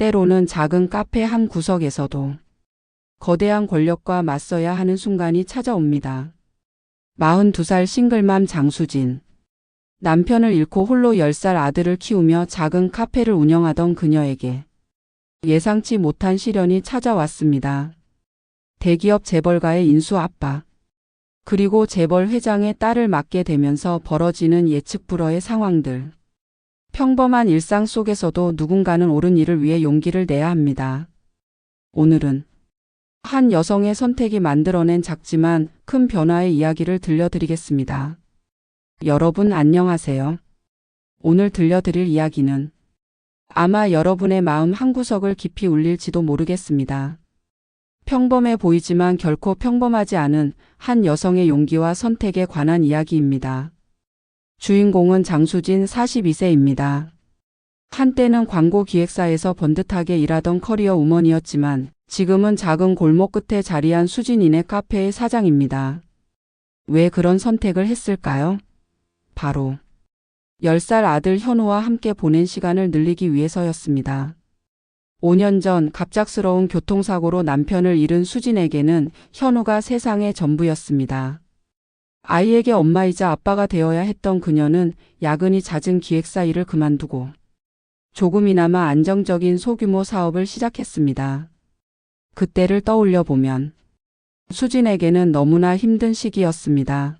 때로는 작은 카페 한 구석에서도 거대한 권력과 맞서야 하는 순간이 찾아옵니다. 42살 싱글맘 장수진. 남편을 잃고 홀로 10살 아들을 키우며 작은 카페를 운영하던 그녀에게 예상치 못한 시련이 찾아왔습니다. 대기업 재벌가의 인수 압박, 그리고 재벌 회장의 딸을 맡게 되면서 벌어지는 예측 불허의 상황들. 평범한 일상 속에서도 누군가는 옳은 일을 위해 용기를 내야 합니다. 오늘은 한 여성의 선택이 만들어낸 작지만 큰 변화의 이야기를 들려드리겠습니다. 여러분 안녕하세요. 오늘 들려드릴 이야기는 아마 여러분의 마음 한구석을 깊이 울릴지도 모르겠습니다. 평범해 보이지만 결코 평범하지 않은 한 여성의 용기와 선택에 관한 이야기입니다. 주인공은 장수진 42세입니다. 한때는 광고 기획사에서 번듯하게 일하던 커리어 우먼이었지만 지금은 작은 골목 끝에 자리한 수진이네 카페의 사장입니다. 왜 그런 선택을 했을까요? 바로 10살 아들 현우와 함께 보낸 시간을 늘리기 위해서였습니다. 5년 전 갑작스러운 교통사고로 남편을 잃은 수진에게는 현우가 세상의 전부였습니다. 아이에게 엄마이자 아빠가 되어야 했던 그녀는 야근이 잦은 기획사 일을 그만두고 조금이나마 안정적인 소규모 사업을 시작했습니다. 그때를 떠올려 보면 수진에게는 너무나 힘든 시기였습니다.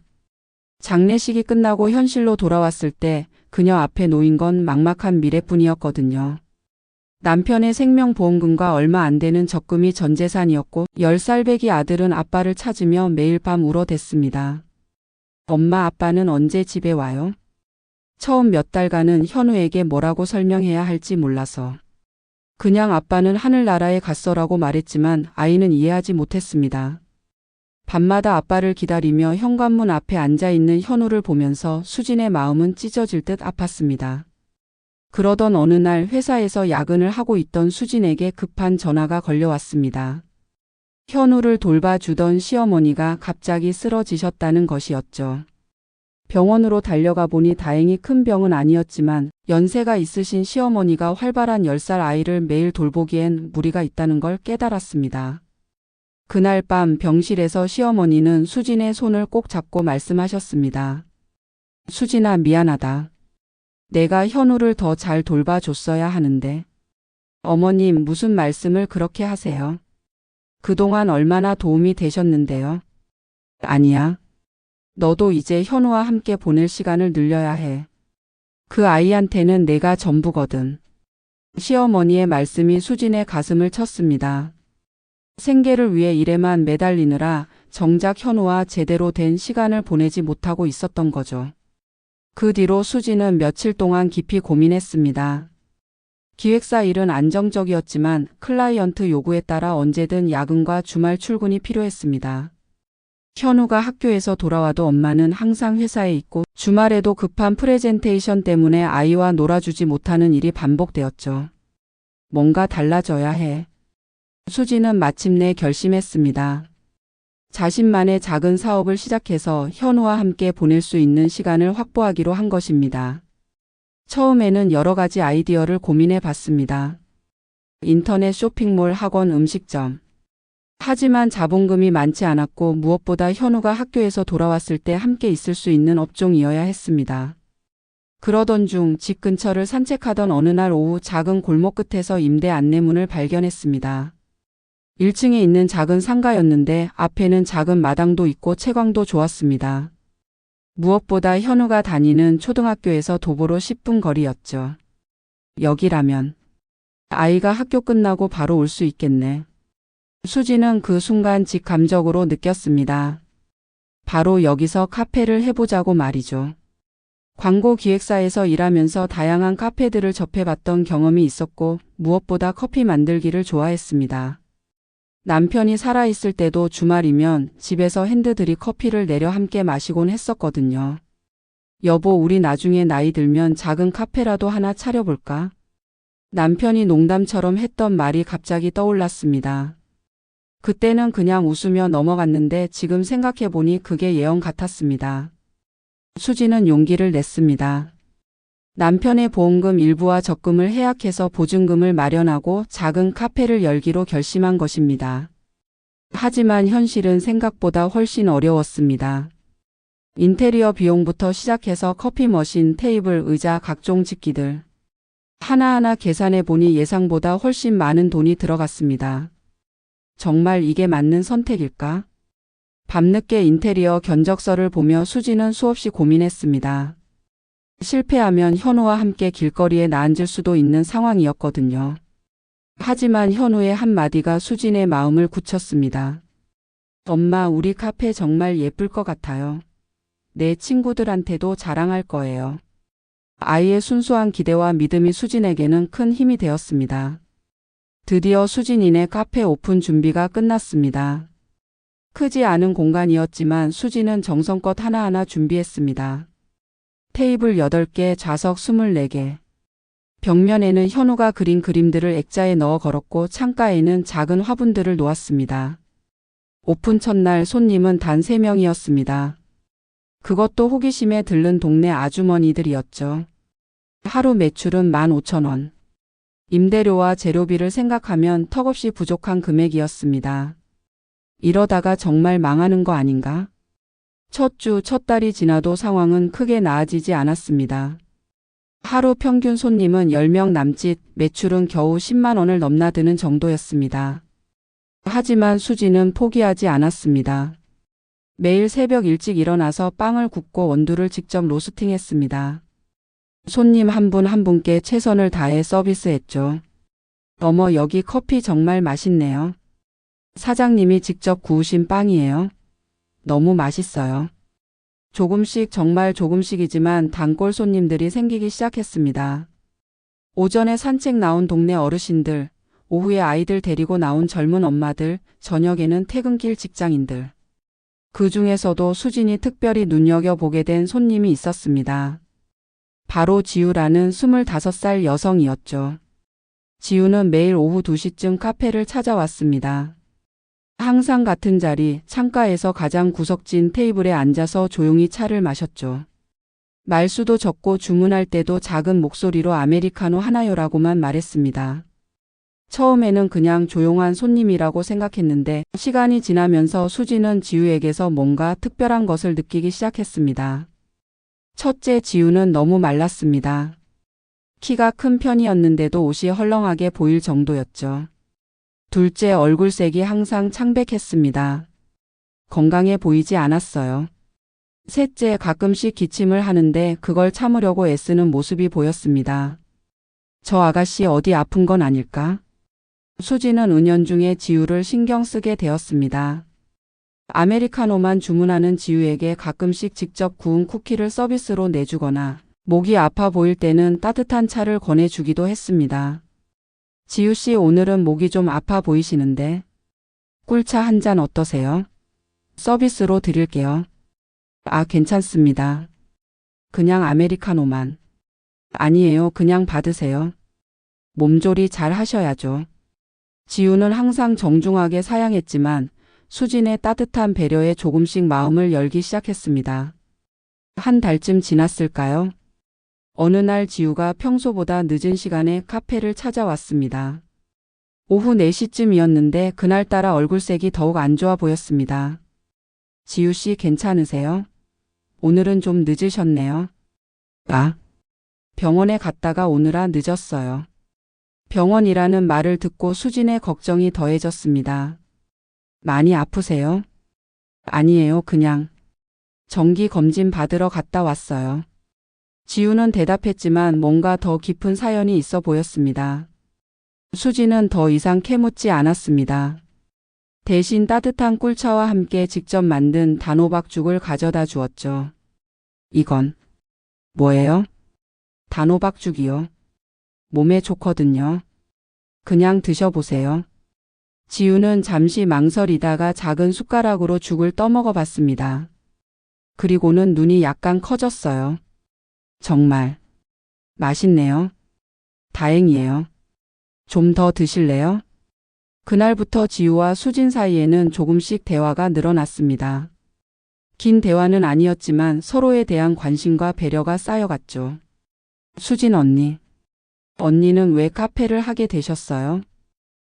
장례식이 끝나고 현실로 돌아왔을 때 그녀 앞에 놓인 건 막막한 미래뿐이었거든요. 남편의 생명보험금과 얼마 안 되는 적금이 전 재산이었고 10살 배기 아들은 아빠를 찾으며 매일 밤 울어댔습니다. 엄마 아빠는 언제 집에 와요? 처음 몇 달간은 현우에게 뭐라고 설명해야 할지 몰라서 그냥 아빠는 하늘나라에 갔어라고 말했지만 아이는 이해하지 못했습니다. 밤마다 아빠를 기다리며 현관문 앞에 앉아있는 현우를 보면서 수진의 마음은 찢어질 듯 아팠습니다. 그러던 어느 날 회사에서 야근을 하고 있던 수진에게 급한 전화가 걸려왔습니다. 현우를 돌봐주던 시어머니가 갑자기 쓰러지셨다는 것이었죠. 병원으로 달려가 보니 다행히 큰 병은 아니었지만 연세가 있으신 시어머니가 활발한 10살 아이를 매일 돌보기엔 무리가 있다는 걸 깨달았습니다. 그날 밤 병실에서 시어머니는 수진의 손을 꼭 잡고 말씀하셨습니다. 수진아, 미안하다. 내가 현우를 더 잘 돌봐줬어야 하는데. 어머님, 무슨 말씀을 그렇게 하세요? 그동안 얼마나 도움이 되셨는데요? 아니야. 너도 이제 현우와 함께 보낼 시간을 늘려야 해. 그 아이한테는 내가 전부거든. 시어머니의 말씀이 수진의 가슴을 쳤습니다. 생계를 위해 일에만 매달리느라 정작 현우와 제대로 된 시간을 보내지 못하고 있었던 거죠. 그 뒤로 수진은 며칠 동안 깊이 고민했습니다. 기획사 일은 안정적이었지만 클라이언트 요구에 따라 언제든 야근과 주말 출근이 필요했습니다. 현우가 학교에서 돌아와도 엄마는 항상 회사에 있고 주말에도 급한 프레젠테이션 때문에 아이와 놀아주지 못하는 일이 반복되었죠. 뭔가 달라져야 해. 수진은 마침내 결심했습니다. 자신만의 작은 사업을 시작해서 현우와 함께 보낼 수 있는 시간을 확보하기로 한 것입니다. 처음에는 여러 가지 아이디어를 고민해 봤습니다. 인터넷 쇼핑몰, 학원, 음식점. 하지만 자본금이 많지 않았고 무엇보다 현우가 학교에서 돌아왔을 때 함께 있을 수 있는 업종이어야 했습니다. 그러던 중 집 근처를 산책하던 어느 날 오후 작은 골목 끝에서 임대 안내문을 발견했습니다. 1층에 있는 작은 상가였는데 앞에는 작은 마당도 있고 채광도 좋았습니다. 무엇보다 현우가 다니는 초등학교에서 도보로 10분 거리였죠. 여기라면 아이가 학교 끝나고 바로 올 수 있겠네. 수진은 그 순간 직감적으로 느꼈습니다. 바로 여기서 카페를 해보자고 말이죠. 광고 기획사에서 일하면서 다양한 카페들을 접해봤던 경험이 있었고 무엇보다 커피 만들기를 좋아했습니다. 남편이 살아있을 때도 주말이면 집에서 핸드드립 커피를 내려 함께 마시곤 했었거든요. 여보, 우리 나중에 나이 들면 작은 카페라도 하나 차려볼까? 남편이 농담처럼 했던 말이 갑자기 떠올랐습니다. 그때는 그냥 웃으며 넘어갔는데 지금 생각해보니 그게 예언 같았습니다. 수지는 용기를 냈습니다. 남편의 보험금 일부와 적금을 해약해서 보증금을 마련하고 작은 카페를 열기로 결심한 것입니다. 하지만 현실은 생각보다 훨씬 어려웠습니다. 인테리어 비용부터 시작해서 커피 머신, 테이블, 의자, 각종 집기들. 하나하나 계산해 보니 예상보다 훨씬 많은 돈이 들어갔습니다. 정말 이게 맞는 선택일까? 밤늦게 인테리어 견적서를 보며 수지는 수없이 고민했습니다. 실패하면 현우와 함께 길거리에 나앉을 수도 있는 상황이었거든요. 하지만 현우의 한마디가 수진의 마음을 굳혔습니다. 엄마, 우리 카페 정말 예쁠 것 같아요. 내 친구들한테도 자랑할 거예요. 아이의 순수한 기대와 믿음이 수진에게는 큰 힘이 되었습니다. 드디어 수진이네 카페 오픈 준비가 끝났습니다. 크지 않은 공간이었지만 수진은 정성껏 하나하나 준비했습니다. 테이블 8개, 좌석 24개. 벽면에는 현우가 그린 그림들을 액자에 넣어 걸었고 창가에는 작은 화분들을 놓았습니다. 오픈 첫날 손님은 단 3명이었습니다. 그것도 호기심에 들른 동네 아주머니들이었죠. 하루 매출은 15,000원. 임대료와 재료비를 생각하면 턱없이 부족한 금액이었습니다. 이러다가 정말 망하는 거 아닌가? 첫 주, 첫 달이 지나도 상황은 크게 나아지지 않았습니다. 하루 평균 손님은 10명 남짓, 매출은 겨우 10만 원을 넘나드는 정도였습니다. 하지만 수지는 포기하지 않았습니다. 매일 새벽 일찍 일어나서 빵을 굽고 원두를 직접 로스팅했습니다. 손님 한 분 한 분께 최선을 다해 서비스했죠. 어머, 여기 커피 정말 맛있네요. 사장님이 직접 구우신 빵이에요. 너무 맛있어요. 조금씩, 정말 조금씩이지만 단골 손님들이 생기기 시작했습니다. 오전에 산책 나온 동네 어르신들, 오후에 아이들 데리고 나온 젊은 엄마들, 저녁에는 퇴근길 직장인들. 그 중에서도 수진이 특별히 눈여겨보게 된 손님이 있었습니다. 바로 지우라는 25살 여성이었죠. 지우는 매일 오후 2시쯤 카페를 찾아왔습니다. 항상 같은 자리, 창가에서 가장 구석진 테이블에 앉아서 조용히 차를 마셨죠. 말수도 적고 주문할 때도 작은 목소리로 아메리카노 하나요라고만 말했습니다. 처음에는 그냥 조용한 손님이라고 생각했는데 시간이 지나면서 수지는 지우에게서 뭔가 특별한 것을 느끼기 시작했습니다. 첫째, 지우는 너무 말랐습니다. 키가 큰 편이었는데도 옷이 헐렁하게 보일 정도였죠. 둘째, 얼굴색이 항상 창백했습니다. 건강해 보이지 않았어요. 셋째, 가끔씩 기침을 하는데 그걸 참으려고 애쓰는 모습이 보였습니다. 저 아가씨 어디 아픈 건 아닐까? 수지는 은연중에 지우를 신경 쓰게 되었습니다. 아메리카노만 주문하는 지우에게 가끔씩 직접 구운 쿠키를 서비스로 내주거나 목이 아파 보일 때는 따뜻한 차를 권해주기도 했습니다. 지우 씨, 오늘은 목이 좀 아파 보이시는데 꿀차 한 잔 어떠세요? 서비스로 드릴게요. 아, 괜찮습니다. 그냥 아메리카노만. 아니에요, 그냥 받으세요. 몸조리 잘 하셔야죠. 지우는 항상 정중하게 사양했지만 수진의 따뜻한 배려에 조금씩 마음을 열기 시작했습니다. 한 달쯤 지났을까요? 어느 날 지우가 평소보다 늦은 시간에 카페를 찾아왔습니다. 오후 4시쯤이었는데 그날따라 얼굴색이 더욱 안 좋아 보였습니다. 지우 씨, 괜찮으세요? 오늘은 좀 늦으셨네요. 아, 병원에 갔다가 오느라 늦었어요. 병원이라는 말을 듣고 수진의 걱정이 더해졌습니다. 많이 아프세요? 아니에요, 그냥 정기 검진 받으러 갔다 왔어요. 지우는 대답했지만 뭔가 더 깊은 사연이 있어 보였습니다. 수지는 더 이상 캐묻지 않았습니다. 대신 따뜻한 꿀차와 함께 직접 만든 단호박죽을 가져다 주었죠. 이건 뭐예요? 단호박죽이요. 몸에 좋거든요. 그냥 드셔보세요. 지우는 잠시 망설이다가 작은 숟가락으로 죽을 떠먹어 봤습니다. 그리고는 눈이 약간 커졌어요. 정말 맛있네요. 다행이에요. 좀 더 드실래요? 그날부터 지우와 수진 사이에는 조금씩 대화가 늘어났습니다. 긴 대화는 아니었지만 서로에 대한 관심과 배려가 쌓여갔죠. 수진 언니. 언니는 왜 카페를 하게 되셨어요?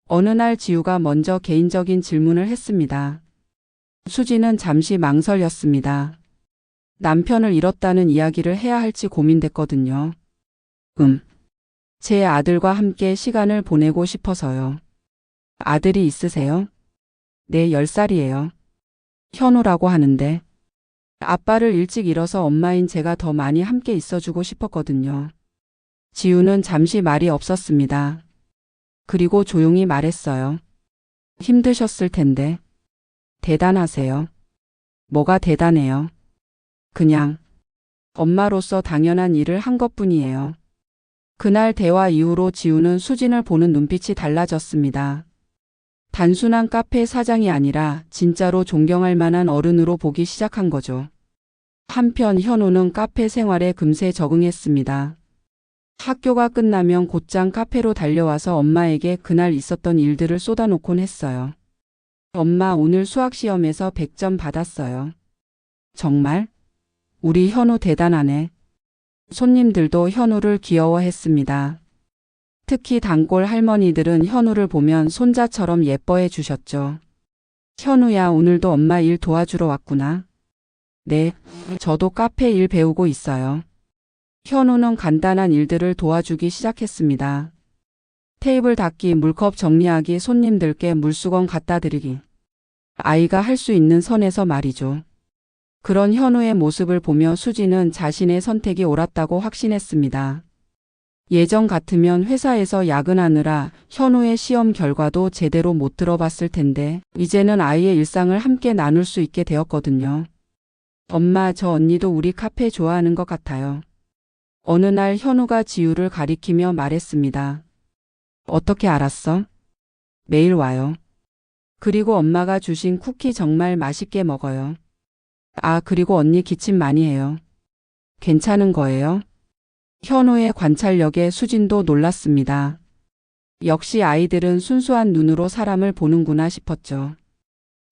어느 날 지우가 먼저 개인적인 질문을 했습니다. 수진은 잠시 망설였습니다. 남편을 잃었다는 이야기를 해야 할지 고민됐거든요. 제 아들과 함께 시간을 보내고 싶어서요. 아들이 있으세요? 네, 10살이에요. 현우라고 하는데. 아빠를 일찍 잃어서 엄마인 제가 더 많이 함께 있어주고 싶었거든요. 지우는 잠시 말이 없었습니다. 그리고 조용히 말했어요. 힘드셨을 텐데. 대단하세요. 뭐가 대단해요? 그냥 엄마로서 당연한 일을 한 것뿐이에요. 그날 대화 이후로 지우는 수진을 보는 눈빛이 달라졌습니다. 단순한 카페 사장이 아니라 진짜로 존경할 만한 어른으로 보기 시작한 거죠. 한편 현우는 카페 생활에 금세 적응했습니다. 학교가 끝나면 곧장 카페로 달려와서 엄마에게 그날 있었던 일들을 쏟아놓곤 했어요. 엄마, 오늘 수학시험에서 100점 받았어요. 정말? 우리 현우 대단하네. 손님들도 현우를 귀여워했습니다. 특히 단골 할머니들은 현우를 보면 손자처럼 예뻐해 주셨죠. 현우야, 오늘도 엄마 일 도와주러 왔구나. 네, 저도 카페 일 배우고 있어요. 현우는 간단한 일들을 도와주기 시작했습니다. 테이블 닦기, 물컵 정리하기, 손님들께 물수건 갖다 드리기. 아이가 할 수 있는 선에서 말이죠. 그런 현우의 모습을 보며 수진은 자신의 선택이 옳았다고 확신했습니다. 예전 같으면 회사에서 야근하느라 현우의 시험 결과도 제대로 못 들어봤을 텐데 이제는 아이의 일상을 함께 나눌 수 있게 되었거든요. 엄마, 저 언니도 우리 카페 좋아하는 것 같아요. 어느 날 현우가 지우를 가리키며 말했습니다. 어떻게 알았어? 매일 와요. 그리고 엄마가 주신 쿠키 정말 맛있게 먹어요. 아, 그리고 언니 기침 많이 해요. 괜찮은 거예요? 현우의 관찰력에 수진도 놀랐습니다. 역시 아이들은 순수한 눈으로 사람을 보는구나 싶었죠.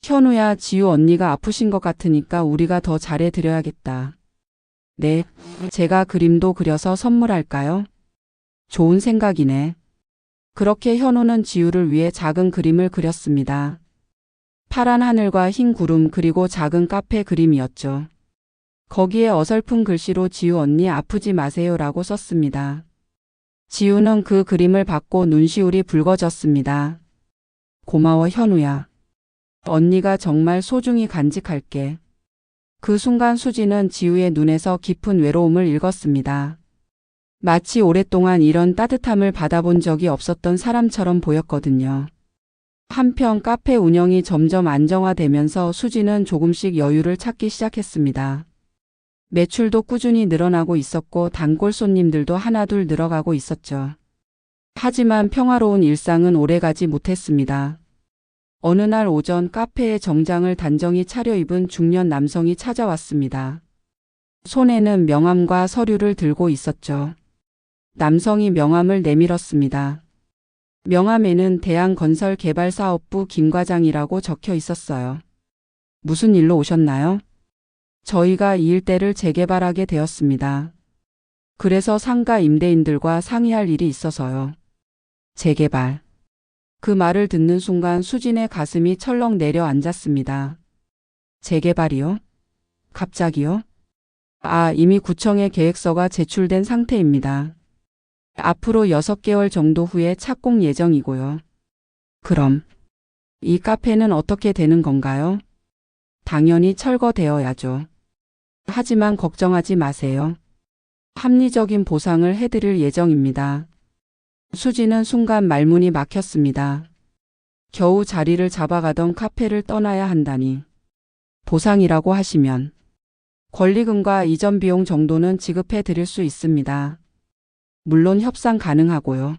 현우야, 지우 언니가 아프신 것 같으니까 우리가 더 잘해드려야겠다. 네, 제가 그림도 그려서 선물할까요? 좋은 생각이네. 그렇게 현우는 지우를 위해 작은 그림을 그렸습니다. 파란 하늘과 흰 구름, 그리고 작은 카페 그림이었죠. 거기에 어설픈 글씨로 지우 언니 아프지 마세요라고 썼습니다. 지우는 그 그림을 받고 눈시울이 붉어졌습니다. 고마워 현우야. 언니가 정말 소중히 간직할게. 그 순간 수진은 지우의 눈에서 깊은 외로움을 읽었습니다. 마치 오랫동안 이런 따뜻함을 받아본 적이 없었던 사람처럼 보였거든요. 한편 카페 운영이 점점 안정화되면서 수진은 조금씩 여유를 찾기 시작했습니다. 매출도 꾸준히 늘어나고 있었고 단골 손님들도 하나둘 늘어가고 있었죠. 하지만 평화로운 일상은 오래가지 못했습니다. 어느 날 오전 카페에 정장을 단정히 차려입은 중년 남성이 찾아왔습니다. 손에는 명함과 서류를 들고 있었죠. 남성이 명함을 내밀었습니다. 명함에는 대한건설개발사업부 김 과장이라고 적혀 있었어요. 무슨 일로 오셨나요? 저희가 이 일대를 재개발하게 되었습니다. 그래서 상가 임대인들과 상의할 일이 있어서요. 재개발. 그 말을 듣는 순간 수진의 가슴이 철렁 내려앉았습니다. 재개발이요? 갑자기요? 아, 이미 구청에 계획서가 제출된 상태입니다. 앞으로 6개월 정도 후에 착공 예정이고요. 그럼 이 카페는 어떻게 되는 건가요? 당연히 철거되어야죠. 하지만 걱정하지 마세요. 합리적인 보상을 해드릴 예정입니다. 수진은 순간 말문이 막혔습니다. 겨우 자리를 잡아가던 카페를 떠나야 한다니. 보상이라고 하시면 권리금과 이전 비용 정도는 지급해 드릴 수 있습니다. 물론 협상 가능하고요.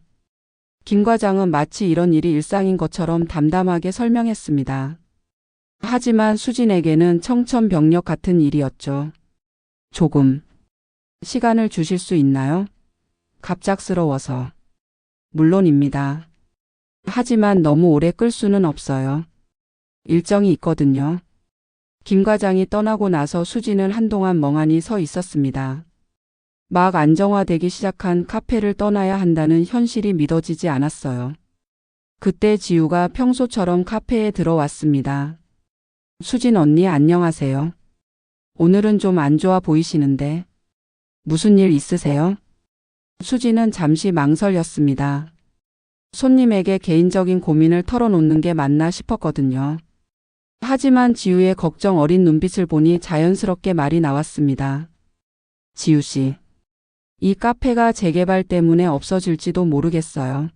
김 과장은 마치 이런 일이 일상인 것처럼 담담하게 설명했습니다. 하지만 수진에게는 청천벽력 같은 일이었죠. 조금 시간을 주실 수 있나요? 갑작스러워서. 물론입니다. 하지만 너무 오래 끌 수는 없어요. 일정이 있거든요. 김 과장이 떠나고 나서 수진은 한동안 멍하니 서 있었습니다. 막 안정화되기 시작한 카페를 떠나야 한다는 현실이 믿어지지 않았어요. 그때 지우가 평소처럼 카페에 들어왔습니다. 수진 언니 안녕하세요. 오늘은 좀 안 좋아 보이시는데 무슨 일 있으세요? 수진은 잠시 망설였습니다. 손님에게 개인적인 고민을 털어놓는 게 맞나 싶었거든요. 하지만 지우의 걱정 어린 눈빛을 보니 자연스럽게 말이 나왔습니다. 지우 씨, 이 카페가 재개발 때문에 없어질지도 모르겠어요.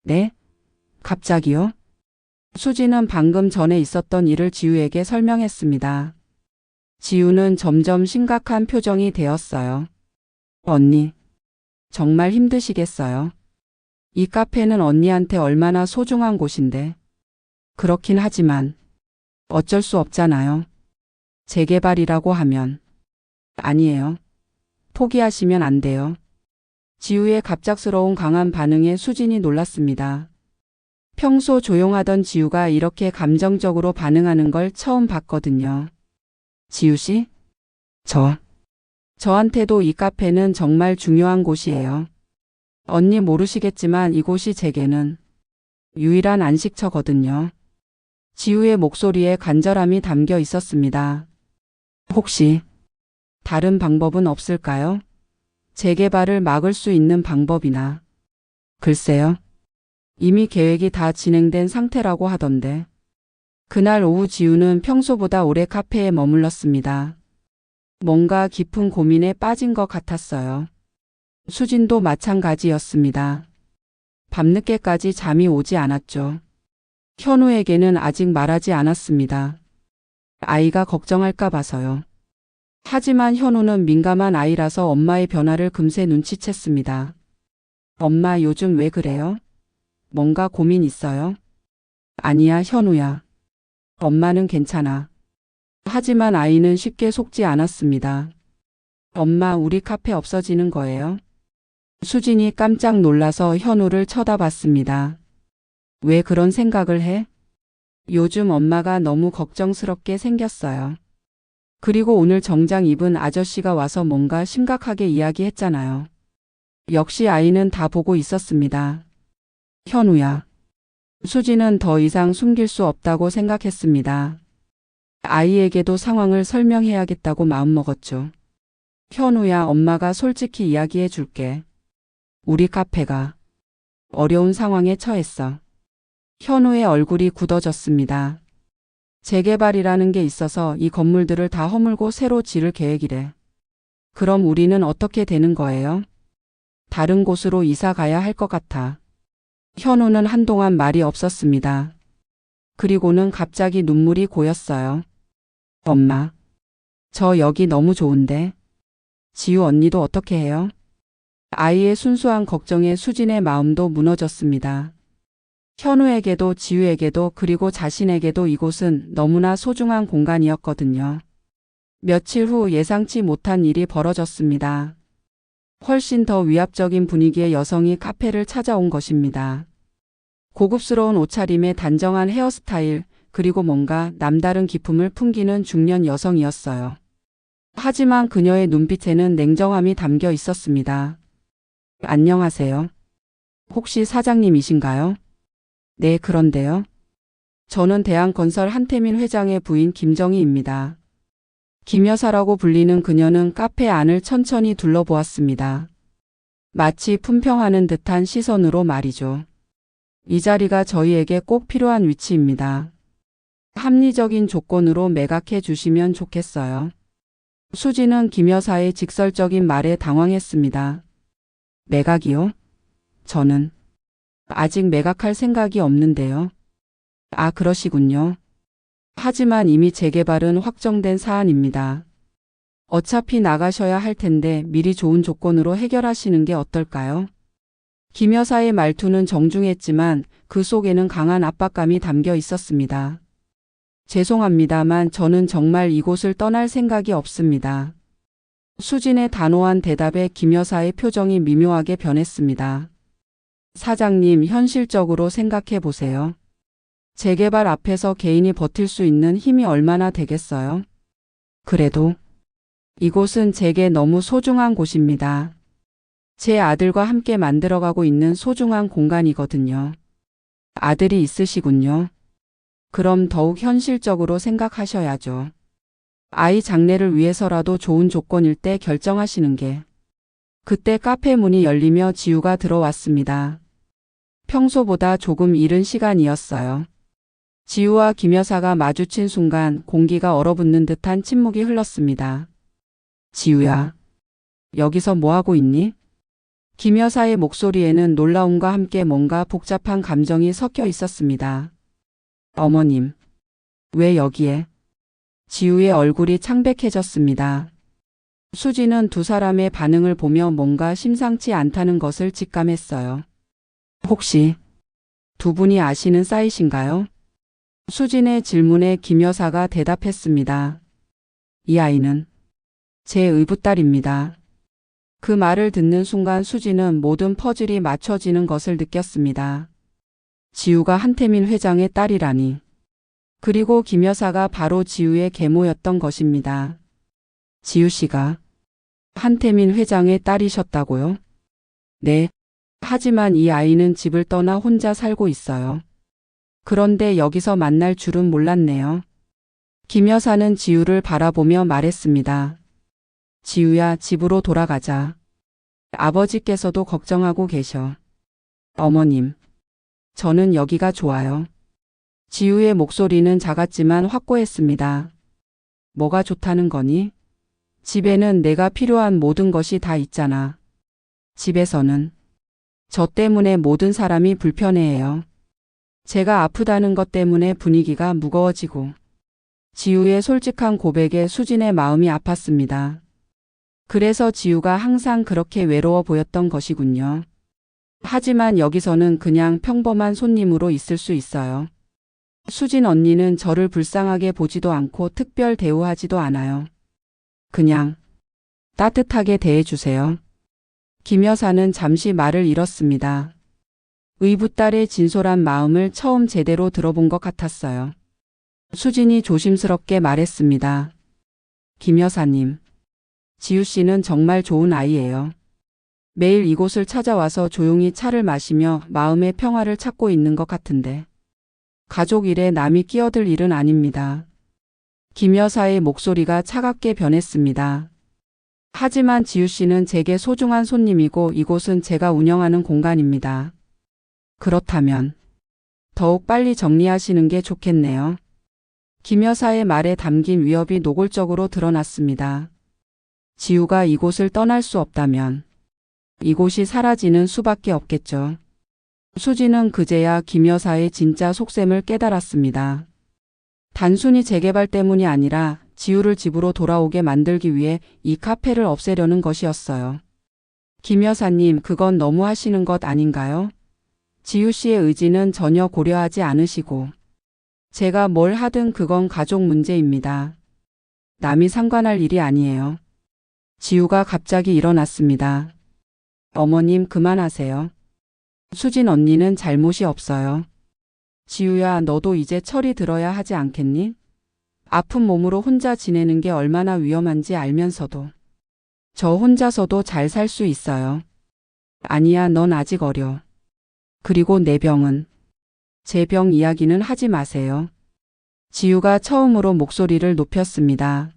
네? 갑자기요? 수진은 방금 전에 있었던 일을 지우에게 설명했습니다. 지우는 점점 심각한 표정이 되었어요. 언니, 정말 힘드시겠어요? 이 카페는 언니한테 얼마나 소중한 곳인데. 그렇긴 하지만 어쩔 수 없잖아요. 재개발이라고 하면. 아니에요. 포기하시면 안 돼요. 지우의 갑작스러운 강한 반응에 수진이 놀랐습니다. 평소 조용하던 지우가 이렇게 감정적으로 반응하는 걸 처음 봤거든요. 지우 씨? 저한테도 이 카페는 정말 중요한 곳이에요. 언니 모르시겠지만 이곳이 제게는 유일한 안식처거든요. 지우의 목소리에 간절함이 담겨 있었습니다. 혹시 다른 방법은 없을까요? 재개발을 막을 수 있는 방법이나. 글쎄요. 이미 계획이 다 진행된 상태라고 하던데. 그날 오후 지우는 평소보다 오래 카페에 머물렀습니다. 뭔가 깊은 고민에 빠진 것 같았어요. 수진도 마찬가지였습니다. 밤늦게까지 잠이 오지 않았죠. 현우에게는 아직 말하지 않았습니다. 아이가 걱정할까 봐서요. 하지만 현우는 민감한 아이라서 엄마의 변화를 금세 눈치챘습니다. 엄마 요즘 왜 그래요? 뭔가 고민 있어요? 아니야 현우야. 엄마는 괜찮아. 하지만 아이는 쉽게 속지 않았습니다. 엄마 우리 카페 없어지는 거예요? 수진이 깜짝 놀라서 현우를 쳐다봤습니다. 왜 그런 생각을 해? 요즘 엄마가 너무 걱정스럽게 생겼어요. 그리고 오늘 정장 입은 아저씨가 와서 뭔가 심각하게 이야기했잖아요. 역시 아이는 다 보고 있었습니다. 현우야. 수진은 더 이상 숨길 수 없다고 생각했습니다. 아이에게도 상황을 설명해야겠다고 마음먹었죠. 현우야, 엄마가 솔직히 이야기해 줄게. 우리 카페가 어려운 상황에 처했어. 현우의 얼굴이 굳어졌습니다. 재개발이라는 게 있어서 이 건물들을 다 허물고 새로 지을 계획이래. 그럼 우리는 어떻게 되는 거예요? 다른 곳으로 이사 가야 할 것 같아. 현우는 한동안 말이 없었습니다. 그리고는 갑자기 눈물이 고였어요. 엄마, 저 여기 너무 좋은데. 지우 언니도 어떻게 해요? 아이의 순수한 걱정에 수진의 마음도 무너졌습니다. 현우에게도 지우에게도 그리고 자신에게도 이곳은 너무나 소중한 공간이었거든요. 며칠 후 예상치 못한 일이 벌어졌습니다. 훨씬 더 위압적인 분위기의 여성이 카페를 찾아온 것입니다. 고급스러운 옷차림에 단정한 헤어스타일, 그리고 뭔가 남다른 기품을 풍기는 중년 여성이었어요. 하지만 그녀의 눈빛에는 냉정함이 담겨 있었습니다. 안녕하세요. 혹시 사장님이신가요? 네, 그런데요. 저는 대한건설 한태민 회장의 부인 김정희입니다. 김 여사라고 불리는 그녀는 카페 안을 천천히 둘러보았습니다. 마치 품평하는 듯한 시선으로 말이죠. 이 자리가 저희에게 꼭 필요한 위치입니다. 합리적인 조건으로 매각해 주시면 좋겠어요. 수진은 김 여사의 직설적인 말에 당황했습니다. 매각이요? 저는 아직 매각할 생각이 없는데요. 아, 그러시군요. 하지만 이미 재개발은 확정된 사안입니다. 어차피 나가셔야 할 텐데 미리 좋은 조건으로 해결하시는 게 어떨까요? 김 여사의 말투는 정중했지만 그 속에는 강한 압박감이 담겨 있었습니다. 죄송합니다만 저는 정말 이곳을 떠날 생각이 없습니다. 수진의 단호한 대답에 김 여사의 표정이 미묘하게 변했습니다. 사장님, 현실적으로 생각해 보세요. 재개발 앞에서 개인이 버틸 수 있는 힘이 얼마나 되겠어요? 그래도 이곳은 제게 너무 소중한 곳입니다. 제 아들과 함께 만들어가고 있는 소중한 공간이거든요. 아들이 있으시군요. 그럼 더욱 현실적으로 생각하셔야죠. 아이 장래를 위해서라도 좋은 조건일 때 결정하시는 게. 그때 카페 문이 열리며 지우가 들어왔습니다. 평소보다 조금 이른 시간이었어요. 지우와 김 여사가 마주친 순간 공기가 얼어붙는 듯한 침묵이 흘렀습니다. 지우야, 여기서 뭐하고 있니? 김 여사의 목소리에는 놀라움과 함께 뭔가 복잡한 감정이 섞여 있었습니다. 어머님, 왜 여기에? 지우의 얼굴이 창백해졌습니다. 수지는 두 사람의 반응을 보며 뭔가 심상치 않다는 것을 직감했어요. 혹시 두 분이 아시는 사이신가요? 수진의 질문에 김 여사가 대답했습니다. 이 아이는 제 의붓딸입니다. 그 말을 듣는 순간 수지는 모든 퍼즐이 맞춰지는 것을 느꼈습니다. 지우가 한태민 회장의 딸이라니. 그리고 김 여사가 바로 지우의 계모였던 것입니다. 지우 씨가 한태민 회장의 딸이셨다고요? 네. 하지만 이 아이는 집을 떠나 혼자 살고 있어요. 그런데 여기서 만날 줄은 몰랐네요. 김 여사는 지우를 바라보며 말했습니다. 지우야, 집으로 돌아가자. 아버지께서도 걱정하고 계셔. 어머님, 저는 여기가 좋아요. 지우의 목소리는 작았지만 확고했습니다. 뭐가 좋다는 거니? 집에는 내가 필요한 모든 것이 다 있잖아. 집에서는 저 때문에 모든 사람이 불편해해요. 제가 아프다는 것 때문에 분위기가 무거워지고. 지우의 솔직한 고백에 수진의 마음이 아팠습니다. 그래서 지우가 항상 그렇게 외로워 보였던 것이군요. 하지만 여기서는 그냥 평범한 손님으로 있을 수 있어요. 수진 언니는 저를 불쌍하게 보지도 않고 특별 대우하지도 않아요. 그냥 따뜻하게 대해주세요. 김 여사는 잠시 말을 잃었습니다. 의붓딸의 진솔한 마음을 처음 제대로 들어본 것 같았어요. 수진이 조심스럽게 말했습니다. 김 여사님, 지우 씨는 정말 좋은 아이예요. 매일 이곳을 찾아와서 조용히 차를 마시며 마음의 평화를 찾고 있는 것 같은데. 가족 일에 남이 끼어들 일은 아닙니다. 김 여사의 목소리가 차갑게 변했습니다. 하지만 지우 씨는 제게 소중한 손님이고 이곳은 제가 운영하는 공간입니다. 그렇다면 더욱 빨리 정리하시는 게 좋겠네요. 김 여사의 말에 담긴 위협이 노골적으로 드러났습니다. 지우가 이곳을 떠날 수 없다면 이곳이 사라지는 수밖에 없겠죠. 수지는 그제야 김 여사의 진짜 속셈을 깨달았습니다. 단순히 재개발 때문이 아니라 지우를 집으로 돌아오게 만들기 위해 이 카페를 없애려는 것이었어요. 김 여사님, 그건 너무 하시는 것 아닌가요? 지우 씨의 의지는 전혀 고려하지 않으시고. 제가 뭘 하든 그건 가족 문제입니다. 남이 상관할 일이 아니에요. 지우가 갑자기 일어났습니다. 어머님, 그만하세요. 수진 언니는 잘못이 없어요. 지우야, 너도 이제 철이 들어야 하지 않겠니? 아픈 몸으로 혼자 지내는 게 얼마나 위험한지 알면서도. 저 혼자서도 잘 살 수 있어요. 아니야, 넌 아직 어려. 그리고 내 병은. 제 병 이야기는 하지 마세요. 지우가 처음으로 목소리를 높였습니다.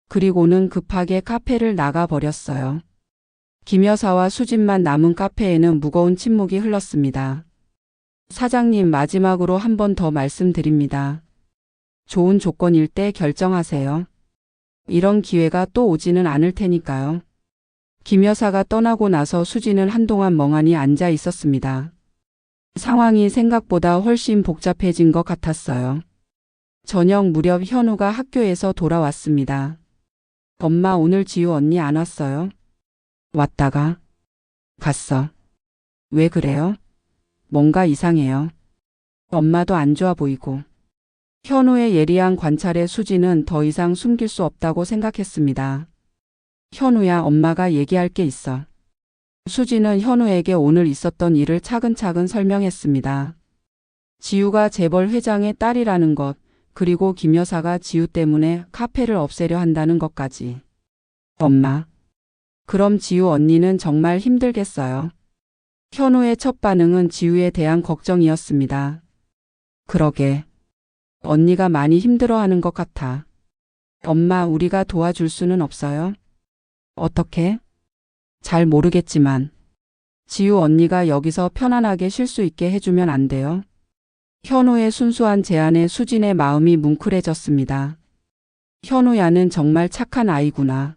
그리고는 급하게 카페를 나가 버렸어요. 김 여사와 수진만 남은 카페에는 무거운 침묵이 흘렀습니다. 사장님, 마지막으로 한 번 더 말씀드립니다. 좋은 조건일 때 결정하세요. 이런 기회가 또 오지는 않을 테니까요. 김 여사가 떠나고 나서 수진은 한동안 멍하니 앉아 있었습니다. 상황이 생각보다 훨씬 복잡해진 것 같았어요. 저녁 무렵 현우가 학교에서 돌아왔습니다. 엄마, 오늘 지우 언니 안 왔어요? 왔다가 갔어. 왜 그래요? 뭔가 이상해요. 엄마도 안 좋아 보이고. 현우의 예리한 관찰에 수지는 더 이상 숨길 수 없다고 생각했습니다. 현우야, 엄마가 얘기할 게 있어. 수지는 현우에게 오늘 있었던 일을 차근차근 설명했습니다. 지우가 재벌 회장의 딸이라는 것, 그리고 김 여사가 지우 때문에 카페를 없애려 한다는 것까지. 엄마. 그럼 지우 언니는 정말 힘들겠어요. 현우의 첫 반응은 지우에 대한 걱정이었습니다. 그러게. 언니가 많이 힘들어하는 것 같아. 엄마, 우리가 도와줄 수는 없어요? 어떻게? 잘 모르겠지만 지우 언니가 여기서 편안하게 쉴 수 있게 해주면 안 돼요? 현우의 순수한 제안에 수진의 마음이 뭉클해졌습니다. 현우야는 정말 착한 아이구나.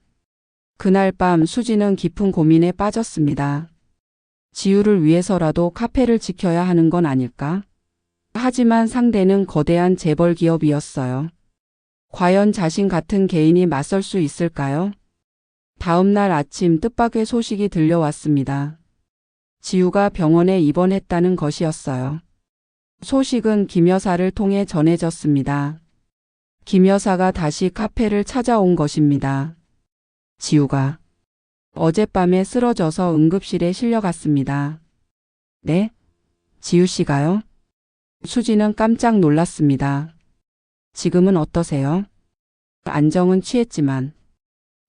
그날 밤 수진은 깊은 고민에 빠졌습니다. 지우를 위해서라도 카페를 지켜야 하는 건 아닐까? 하지만 상대는 거대한 재벌 기업이었어요. 과연 자신 같은 개인이 맞설 수 있을까요? 다음 날 아침 뜻밖의 소식이 들려왔습니다. 지우가 병원에 입원했다는 것이었어요. 소식은 김 여사를 통해 전해졌습니다. 김 여사가 다시 카페를 찾아온 것입니다. 지우가 어젯밤에 쓰러져서 응급실에 실려갔습니다. 네? 지우 씨가요? 수지는 깜짝 놀랐습니다. 지금은 어떠세요? 안정은 취했지만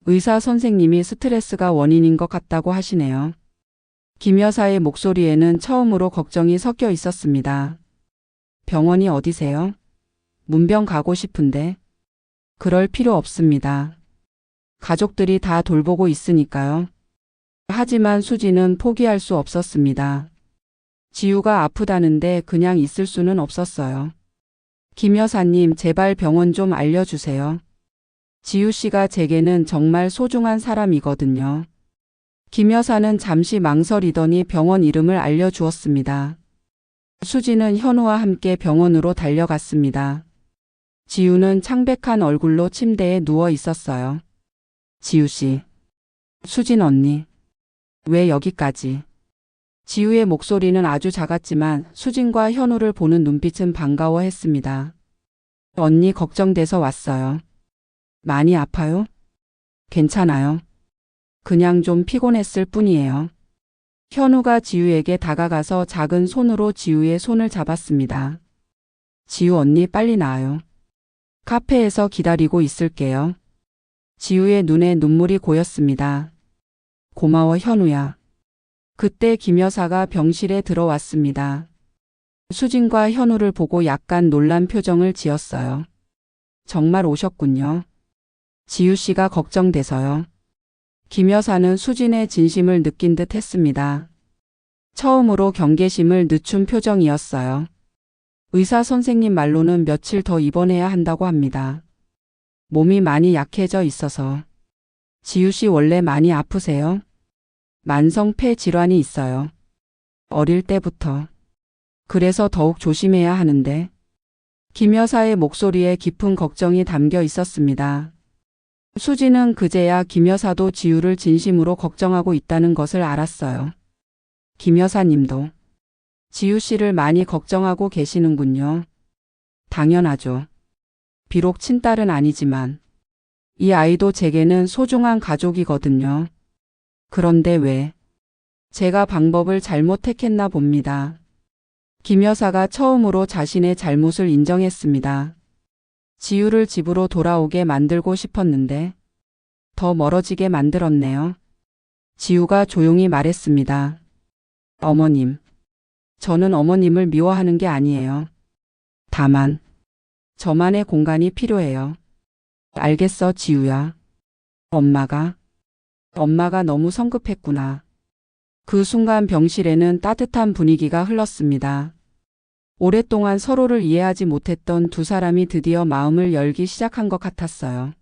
의사 선생님이 스트레스가 원인인 것 같다고 하시네요. 김 여사의 목소리에는 처음으로 걱정이 섞여 있었습니다. 병원이 어디세요? 문병 가고 싶은데. 그럴 필요 없습니다. 가족들이 다 돌보고 있으니까요. 하지만 수지는 포기할 수 없었습니다. 지우가 아프다는데 그냥 있을 수는 없었어요. 김 여사님, 제발 병원 좀 알려주세요. 지우 씨가 제게는 정말 소중한 사람이거든요. 김 여사는 잠시 망설이더니 병원 이름을 알려주었습니다. 수지는 현우와 함께 병원으로 달려갔습니다. 지우는 창백한 얼굴로 침대에 누워 있었어요. 지우 씨. 수진 언니. 왜 여기까지? 지우의 목소리는 아주 작았지만 수진과 현우를 보는 눈빛은 반가워했습니다. 언니 걱정돼서 왔어요. 많이 아파요? 괜찮아요. 그냥 좀 피곤했을 뿐이에요. 현우가 지우에게 다가가서 작은 손으로 지우의 손을 잡았습니다. 지우 언니 빨리 나아요. 카페에서 기다리고 있을게요. 지우의 눈에 눈물이 고였습니다. 고마워 현우야. 그때 김 여사가 병실에 들어왔습니다. 수진과 현우를 보고 약간 놀란 표정을 지었어요. 정말 오셨군요. 지우 씨가 걱정돼서요. 김 여사는 수진의 진심을 느낀 듯 했습니다. 처음으로 경계심을 늦춘 표정이었어요. 의사 선생님 말로는 며칠 더 입원해야 한다고 합니다. 몸이 많이 약해져 있어서. 지우 씨 원래 많이 아프세요? 만성 폐 질환이 있어요. 어릴 때부터. 그래서 더욱 조심해야 하는데. 김 여사의 목소리에 깊은 걱정이 담겨 있었습니다. 수지는 그제야 김 여사도 지우를 진심으로 걱정하고 있다는 것을 알았어요. 김 여사님도 지우 씨를 많이 걱정하고 계시는군요. 당연하죠. 비록 친딸은 아니지만 이 아이도 제게는 소중한 가족이거든요. 그런데 왜? 제가 방법을 잘못 택했나 봅니다. 김 여사가 처음으로 자신의 잘못을 인정했습니다. 지우를 집으로 돌아오게 만들고 싶었는데 더 멀어지게 만들었네요. 지우가 조용히 말했습니다. 어머님, 저는 어머님을 미워하는 게 아니에요. 다만 저만의 공간이 필요해요. 알겠어, 지우야. 엄마가 너무 성급했구나. 그 순간 병실에는 따뜻한 분위기가 흘렀습니다. 오랫동안 서로를 이해하지 못했던 두 사람이 드디어 마음을 열기 시작한 것 같았어요.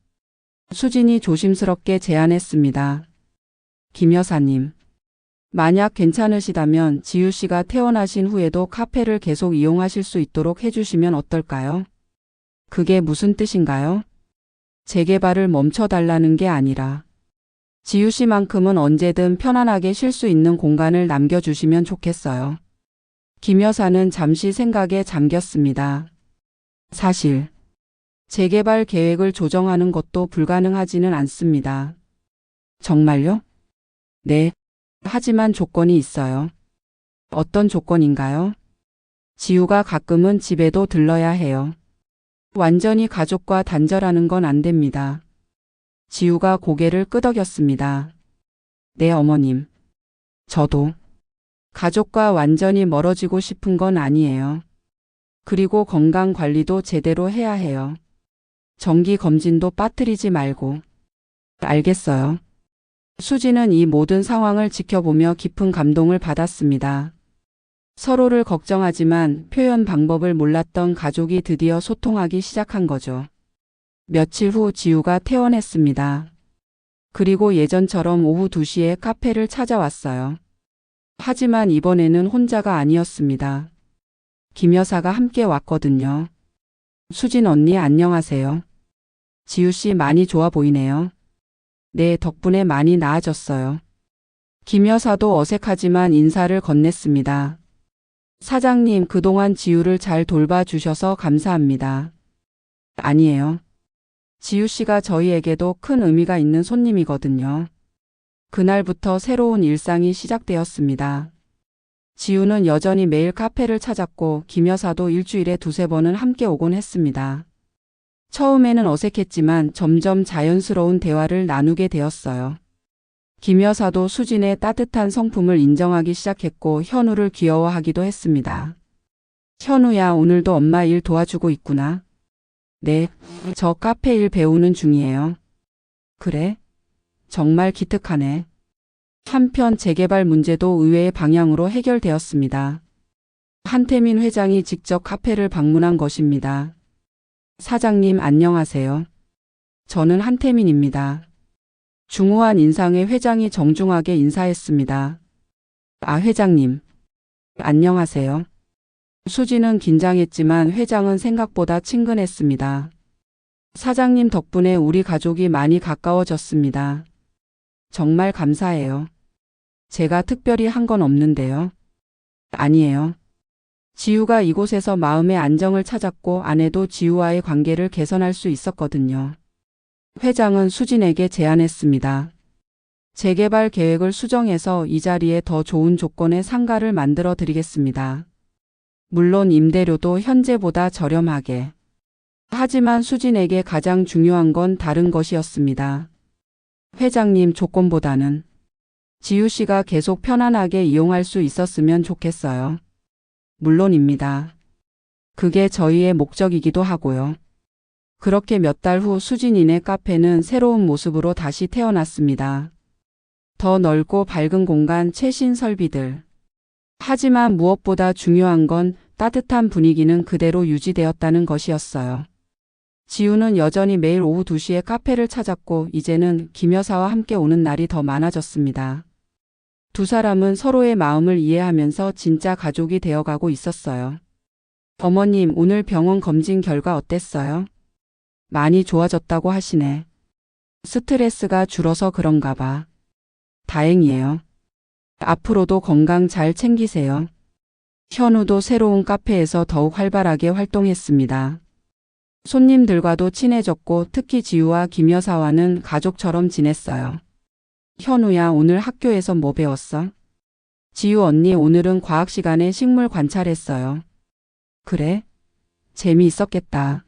수진이 조심스럽게 제안했습니다. 김 여사님, 만약 괜찮으시다면 지우 씨가 퇴원하신 후에도 카페를 계속 이용하실 수 있도록 해주시면 어떨까요? 그게 무슨 뜻인가요? 재개발을 멈춰달라는 게 아니라 지우 씨만큼은 언제든 편안하게 쉴 수 있는 공간을 남겨주시면 좋겠어요. 김 여사는 잠시 생각에 잠겼습니다. 사실 재개발 계획을 조정하는 것도 불가능하지는 않습니다. 정말요? 네. 하지만 조건이 있어요. 어떤 조건인가요? 지우가 가끔은 집에도 들러야 해요. 완전히 가족과 단절하는 건 안 됩니다. 지우가 고개를 끄덕였습니다. 네, 어머님. 저도 가족과 완전히 멀어지고 싶은 건 아니에요. 그리고 건강 관리도 제대로 해야 해요. 정기 검진도 빠뜨리지 말고. 알겠어요. 수지는 이 모든 상황을 지켜보며 깊은 감동을 받았습니다. 서로를 걱정하지만 표현 방법을 몰랐던 가족이 드디어 소통하기 시작한 거죠. 며칠 후 지우가 퇴원했습니다. 그리고 예전처럼 오후 2시에 카페를 찾아왔어요. 하지만 이번에는 혼자가 아니었습니다. 김 여사가 함께 왔거든요. 수진 언니 안녕하세요. 지우 씨 많이 좋아 보이네요. 네, 덕분에 많이 나아졌어요. 김 여사도 어색하지만 인사를 건넸습니다. 사장님, 그동안 지우를 잘 돌봐주셔서 감사합니다. 아니에요. 지우 씨가 저희에게도 큰 의미가 있는 손님이거든요. 그날부터 새로운 일상이 시작되었습니다. 지우는 여전히 매일 카페를 찾았고 김 여사도 일주일에 2~3번은 함께 오곤 했습니다. 처음에는 어색했지만 점점 자연스러운 대화를 나누게 되었어요. 김 여사도 수진의 따뜻한 성품을 인정하기 시작했고 현우를 귀여워하기도 했습니다. 현우야, 오늘도 엄마 일 도와주고 있구나. 네, 저 카페 일 배우는 중이에요. 그래? 정말 기특하네. 한편 재개발 문제도 의외의 방향으로 해결되었습니다. 한태민 회장이 직접 카페를 방문한 것입니다. 사장님 안녕하세요. 저는 한태민입니다. 중후한 인상의 회장이 정중하게 인사했습니다. 아, 회장님. 안녕하세요. 수지는 긴장했지만 회장은 생각보다 친근했습니다. 사장님 덕분에 우리 가족이 많이 가까워졌습니다. 정말 감사해요. 제가 특별히 한 건 없는데요. 아니에요. 지우가 이곳에서 마음의 안정을 찾았고 아내도 지우와의 관계를 개선할 수 있었거든요. 회장은 수진에게 제안했습니다. 재개발 계획을 수정해서 이 자리에 더 좋은 조건의 상가를 만들어 드리겠습니다. 물론 임대료도 현재보다 저렴하게. 하지만 수진에게 가장 중요한 건 다른 것이었습니다. 회장님, 조건보다는 지우 씨가 계속 편안하게 이용할 수 있었으면 좋겠어요. 물론입니다. 그게 저희의 목적이기도 하고요. 그렇게 몇 달 후 수진이네 카페는 새로운 모습으로 다시 태어났습니다. 더 넓고 밝은 공간, 최신 설비들. 하지만 무엇보다 중요한 건 따뜻한 분위기는 그대로 유지되었다는 것이었어요. 지우는 여전히 매일 오후 2시에 카페를 찾았고 이제는 김 여사와 함께 오는 날이 더 많아졌습니다. 두 사람은 서로의 마음을 이해하면서 진짜 가족이 되어가고 있었어요. 어머님, 오늘 병원 검진 결과 어땠어요? 많이 좋아졌다고 하시네. 스트레스가 줄어서 그런가 봐. 다행이에요. 앞으로도 건강 잘 챙기세요. 현우도 새로운 카페에서 더욱 활발하게 활동했습니다. 손님들과도 친해졌고 특히 지우와 김 여사와는 가족처럼 지냈어요. 현우야, 오늘 학교에서 뭐 배웠어? 지우 언니, 오늘은 과학 시간에 식물 관찰했어요. 그래? 재미있었겠다.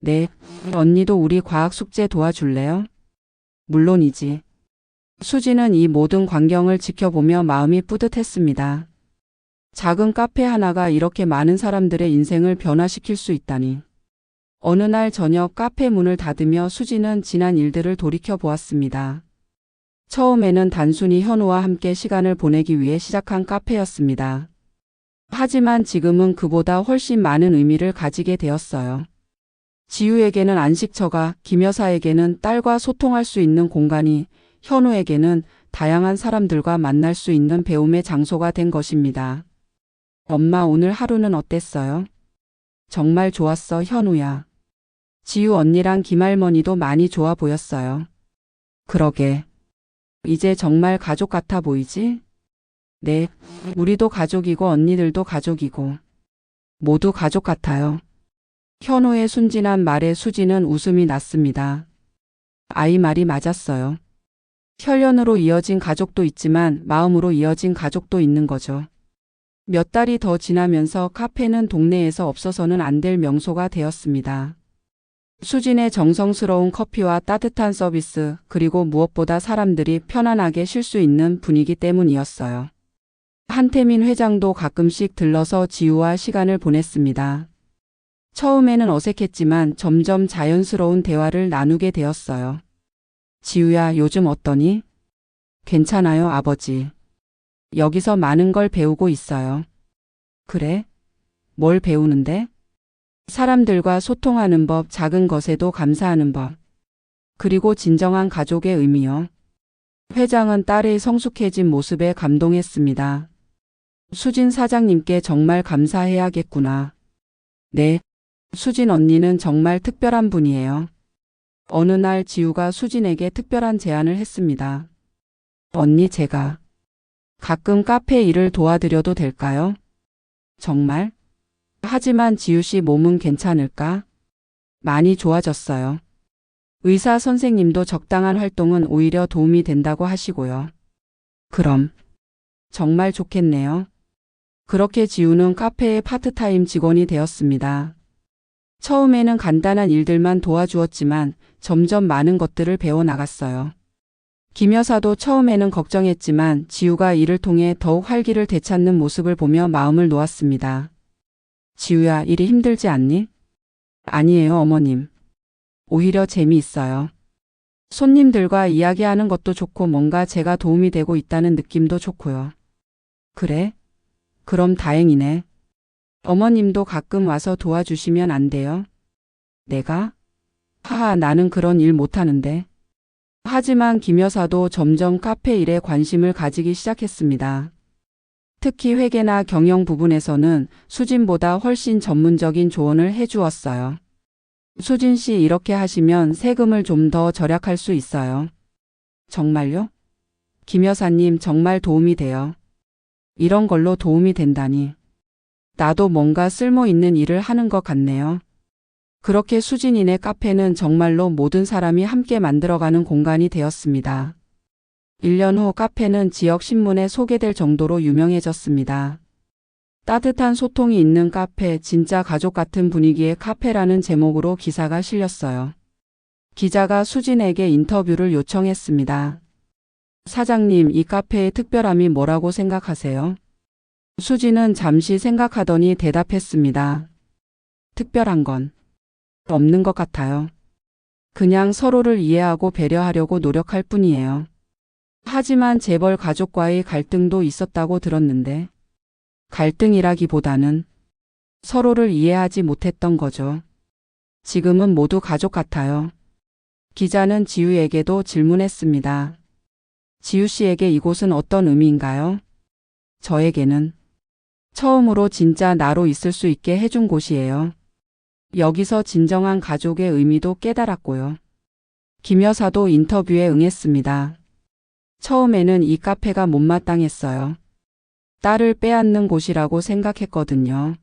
네, 언니도 우리 과학 숙제 도와줄래요? 물론이지. 수지는 이 모든 광경을 지켜보며 마음이 뿌듯했습니다. 작은 카페 하나가 이렇게 많은 사람들의 인생을 변화시킬 수 있다니. 어느 날 저녁 카페 문을 닫으며 수지는 지난 일들을 돌이켜 보았습니다. 처음에는 단순히 현우와 함께 시간을 보내기 위해 시작한 카페였습니다. 하지만 지금은 그보다 훨씬 많은 의미를 가지게 되었어요. 지우에게는 안식처가, 김 여사에게는 딸과 소통할 수 있는 공간이, 현우에게는 다양한 사람들과 만날 수 있는 배움의 장소가 된 것입니다. 엄마, 오늘 하루는 어땠어요? 정말 좋았어, 현우야. 지우 언니랑 김할머니도 많이 좋아 보였어요. 그러게. 이제 정말 가족 같아 보이지? 네, 우리도 가족이고 언니들도 가족이고 모두 가족 같아요. 현우의 순진한 말에 수지는 웃음이 났습니다. 아이 말이 맞았어요. 혈연으로 이어진 가족도 있지만 마음으로 이어진 가족도 있는 거죠. 몇 달이 더 지나면서 카페는 동네에서 없어서는 안 될 명소가 되었습니다. 수진의 정성스러운 커피와 따뜻한 서비스, 그리고 무엇보다 사람들이 편안하게 쉴 수 있는 분위기 때문이었어요. 한태민 회장도 가끔씩 들러서 지우와 시간을 보냈습니다. 처음에는 어색했지만 점점 자연스러운 대화를 나누게 되었어요. 지우야, 요즘 어떠니? 괜찮아요, 아버지. 여기서 많은 걸 배우고 있어요. 그래? 뭘 배우는데? 사람들과 소통하는 법, 작은 것에도 감사하는 법. 그리고 진정한 가족의 의미요. 회장은 딸의 성숙해진 모습에 감동했습니다. 수진 사장님께 정말 감사해야겠구나. 네. 수진 언니는 정말 특별한 분이에요. 어느 날 지우가 수진에게 특별한 제안을 했습니다. 언니, 제가 가끔 카페 일을 도와드려도 될까요? 정말? 하지만 지우 씨 몸은 괜찮을까? 많이 좋아졌어요. 의사 선생님도 적당한 활동은 오히려 도움이 된다고 하시고요. 그럼 정말 좋겠네요. 그렇게 지우는 카페의 파트타임 직원이 되었습니다. 처음에는 간단한 일들만 도와주었지만 점점 많은 것들을 배워나갔어요. 김 여사도 처음에는 걱정했지만 지우가 이를 통해 더욱 활기를 되찾는 모습을 보며 마음을 놓았습니다. 지우야, 일이 힘들지 않니? 아니에요, 어머님. 오히려 재미있어요. 손님들과 이야기하는 것도 좋고 뭔가 제가 도움이 되고 있다는 느낌도 좋고요. 그래? 그럼 다행이네. 어머님도 가끔 와서 도와주시면 안 돼요? 내가? 하하, 나는 그런 일 못하는데. 하지만 김 여사도 점점 카페 일에 관심을 가지기 시작했습니다. 특히 회계나 경영 부분에서는 수진보다 훨씬 전문적인 조언을 해주었어요. 수진 씨, 이렇게 하시면 세금을 좀 더 절약할 수 있어요. 정말요? 김 여사님, 정말 도움이 돼요. 이런 걸로 도움이 된다니. 나도 뭔가 쓸모 있는 일을 하는 것 같네요. 그렇게 수진이네 카페는 정말로 모든 사람이 함께 만들어가는 공간이 되었습니다. 1년 후 카페는 지역 신문에 소개될 정도로 유명해졌습니다. 따뜻한 소통이 있는 카페, 진짜 가족 같은 분위기의 카페라는 제목으로 기사가 실렸어요. 기자가 수진에게 인터뷰를 요청했습니다. 사장님, 이 카페의 특별함이 뭐라고 생각하세요? 수진은 잠시 생각하더니 대답했습니다. 특별한 건 없는 것 같아요. 그냥 서로를 이해하고 배려하려고 노력할 뿐이에요. 하지만 재벌 가족과의 갈등도 있었다고 들었는데, 갈등이라기보다는 서로를 이해하지 못했던 거죠. 지금은 모두 가족 같아요. 기자는 지우에게도 질문했습니다. 지우 씨에게 이곳은 어떤 의미인가요? 저에게는 처음으로 진짜 나로 있을 수 있게 해준 곳이에요. 여기서 진정한 가족의 의미도 깨달았고요. 김 여사도 인터뷰에 응했습니다. 처음에는 이 카페가 못마땅했어요. 딸을 빼앗는 곳이라고 생각했거든요.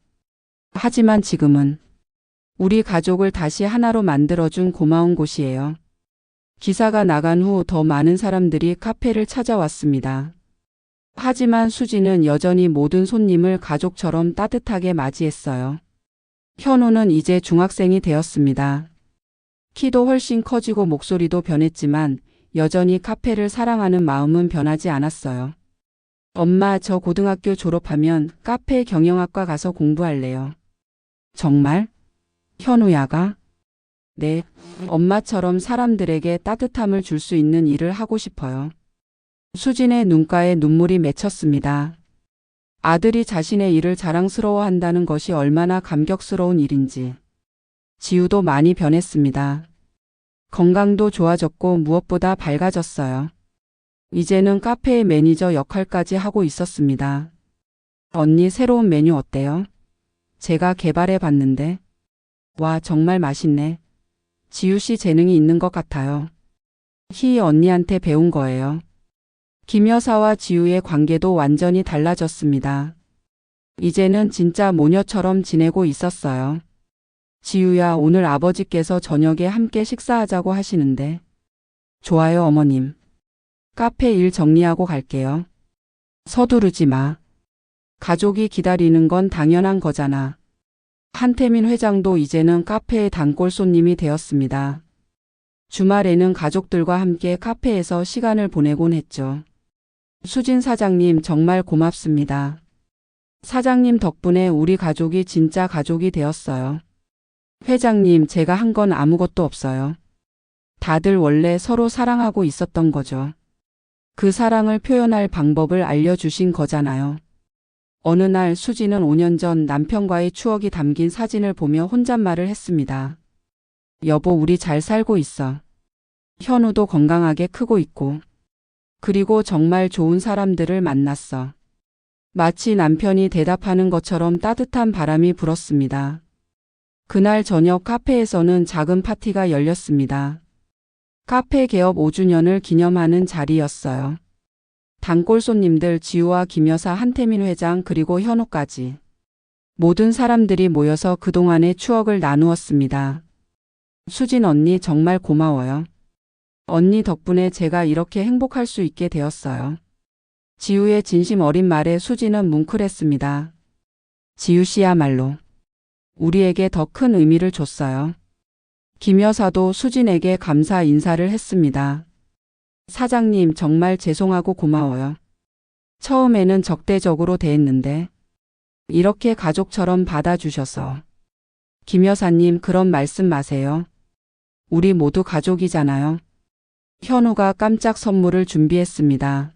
하지만 지금은 우리 가족을 다시 하나로 만들어준 고마운 곳이에요. 기사가 나간 후 더 많은 사람들이 카페를 찾아왔습니다. 하지만 수진은 여전히 모든 손님을 가족처럼 따뜻하게 맞이했어요. 현우는 이제 중학생이 되었습니다. 키도 훨씬 커지고 목소리도 변했지만 여전히 카페를 사랑하는 마음은 변하지 않았어요. 엄마, 저 고등학교 졸업하면 카페 경영학과 가서 공부할래요. 정말? 현우야가? 네, 엄마처럼 사람들에게 따뜻함을 줄 수 있는 일을 하고 싶어요. 수진의 눈가에 눈물이 맺혔습니다. 아들이 자신의 일을 자랑스러워한다는 것이 얼마나 감격스러운 일인지. 지우도 많이 변했습니다. 건강도 좋아졌고 무엇보다 밝아졌어요. 이제는 카페의 매니저 역할까지 하고 있었습니다. 언니, 새로운 메뉴 어때요? 제가 개발해 봤는데. 와, 정말 맛있네. 지우 씨 재능이 있는 것 같아요. 희 언니한테 배운 거예요. 김 여사와 지우의 관계도 완전히 달라졌습니다. 이제는 진짜 모녀처럼 지내고 있었어요. 지우야, 오늘 아버지께서 저녁에 함께 식사하자고 하시는데. 좋아요, 어머님. 카페 일 정리하고 갈게요. 서두르지 마. 가족이 기다리는 건 당연한 거잖아. 한태민 회장도 이제는 카페의 단골 손님이 되었습니다. 주말에는 가족들과 함께 카페에서 시간을 보내곤 했죠. 수진 사장님 정말 고맙습니다. 사장님 덕분에 우리 가족이 진짜 가족이 되었어요. 회장님, 제가 한 건 아무것도 없어요. 다들 원래 서로 사랑하고 있었던 거죠. 그 사랑을 표현할 방법을 알려주신 거잖아요. 어느 날 수지는 5년 전 남편과의 추억이 담긴 사진을 보며 혼잣말을 했습니다. 여보, 우리 잘 살고 있어. 현우도 건강하게 크고 있고. 그리고 정말 좋은 사람들을 만났어. 마치 남편이 대답하는 것처럼 따뜻한 바람이 불었습니다. 그날 저녁 카페에서는 작은 파티가 열렸습니다. 카페 개업 5주년을 기념하는 자리였어요. 단골 손님들 지우와 김 여사, 한태민 회장 그리고 현우까지. 모든 사람들이 모여서 그동안의 추억을 나누었습니다. 수진 언니 정말 고마워요. 언니 덕분에 제가 이렇게 행복할 수 있게 되었어요. 지우의 진심 어린 말에 수진은 뭉클했습니다. 지우 씨야말로 우리에게 더 큰 의미를 줬어요. 김 여사도 수진에게 감사 인사를 했습니다. 사장님 정말 죄송하고 고마워요. 처음에는 적대적으로 대했는데 이렇게 가족처럼 받아주셔서. 김 여사님 그런 말씀 마세요. 우리 모두 가족이잖아요. 현우가 깜짝 선물을 준비했습니다.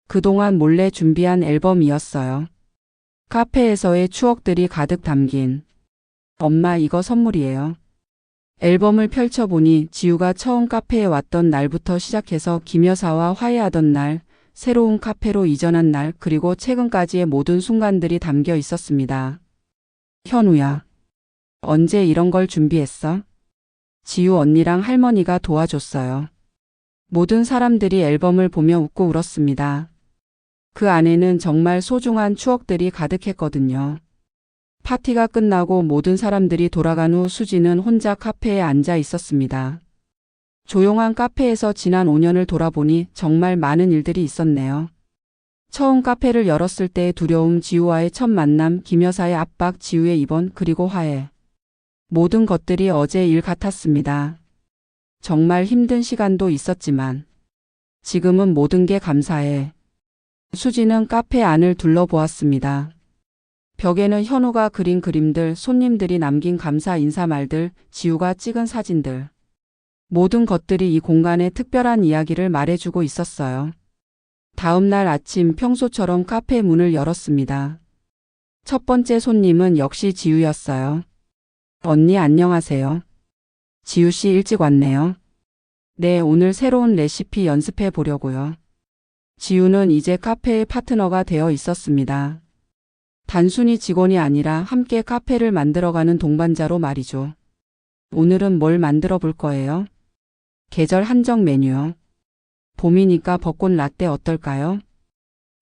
그동안 몰래 준비한 앨범이었어요. 카페에서의 추억들이 가득 담긴. 엄마, 이거 선물이에요. 앨범을 펼쳐보니 지우가 처음 카페에 왔던 날부터 시작해서 김 여사와 화해하던 날, 새로운 카페로 이전한 날, 그리고 최근까지의 모든 순간들이 담겨 있었습니다. 현우야, 언제 이런 걸 준비했어? 지우 언니랑 할머니가 도와줬어요. 모든 사람들이 앨범을 보며 웃고 울었습니다. 그 안에는 정말 소중한 추억들이 가득했거든요. 파티가 끝나고 모든 사람들이 돌아간 후 수지는 혼자 카페에 앉아 있었습니다. 조용한 카페에서 지난 5년을 돌아보니 정말 많은 일들이 있었네요. 처음 카페를 열었을 때의 두려움, 지우와의 첫 만남, 김 여사의 압박, 지우의 입원, 그리고 화해. 모든 것들이 어제 일 같았습니다. 정말 힘든 시간도 있었지만 지금은 모든 게 감사해. 수지는 카페 안을 둘러보았습니다. 벽에는 현우가 그린 그림들, 손님들이 남긴 감사 인사말들, 지우가 찍은 사진들. 모든 것들이 이 공간의 특별한 이야기를 말해주고 있었어요. 다음 날 아침 평소처럼 카페 문을 열었습니다. 첫 번째 손님은 역시 지우였어요. 언니 안녕하세요. 지우 씨 일찍 왔네요. 네, 오늘 새로운 레시피 연습해 보려고요. 지우는 이제 카페의 파트너가 되어 있었습니다. 단순히 직원이 아니라 함께 카페를 만들어가는 동반자로 말이죠. 오늘은 뭘 만들어 볼 거예요? 계절 한정 메뉴요. 봄이니까 벚꽃 라떼 어떨까요?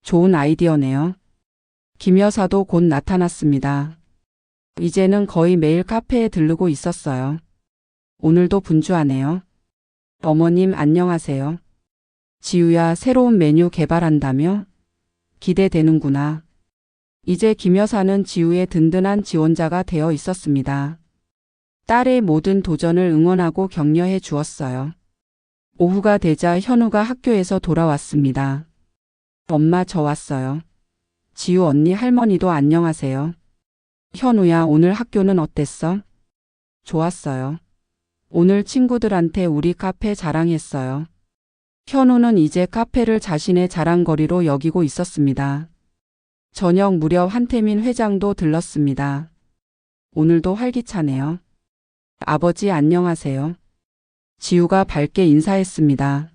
좋은 아이디어네요. 김 여사도 곧 나타났습니다. 이제는 거의 매일 카페에 들르고 있었어요. 오늘도 분주하네요. 어머님 안녕하세요. 지우야, 새로운 메뉴 개발한다며? 기대되는구나. 이제 김 여사는 지우의 든든한 지원자가 되어 있었습니다. 딸의 모든 도전을 응원하고 격려해 주었어요. 오후가 되자 현우가 학교에서 돌아왔습니다. 엄마, 저 왔어요. 지우 언니, 할머니도 안녕하세요. 현우야, 오늘 학교는 어땠어? 좋았어요. 오늘 친구들한테 우리 카페 자랑했어요. 현우는 이제 카페를 자신의 자랑거리로 여기고 있었습니다. 저녁 무렵 한태민 회장도 들렀습니다. 오늘도 활기차네요. 아버지 안녕하세요. 지우가 밝게 인사했습니다.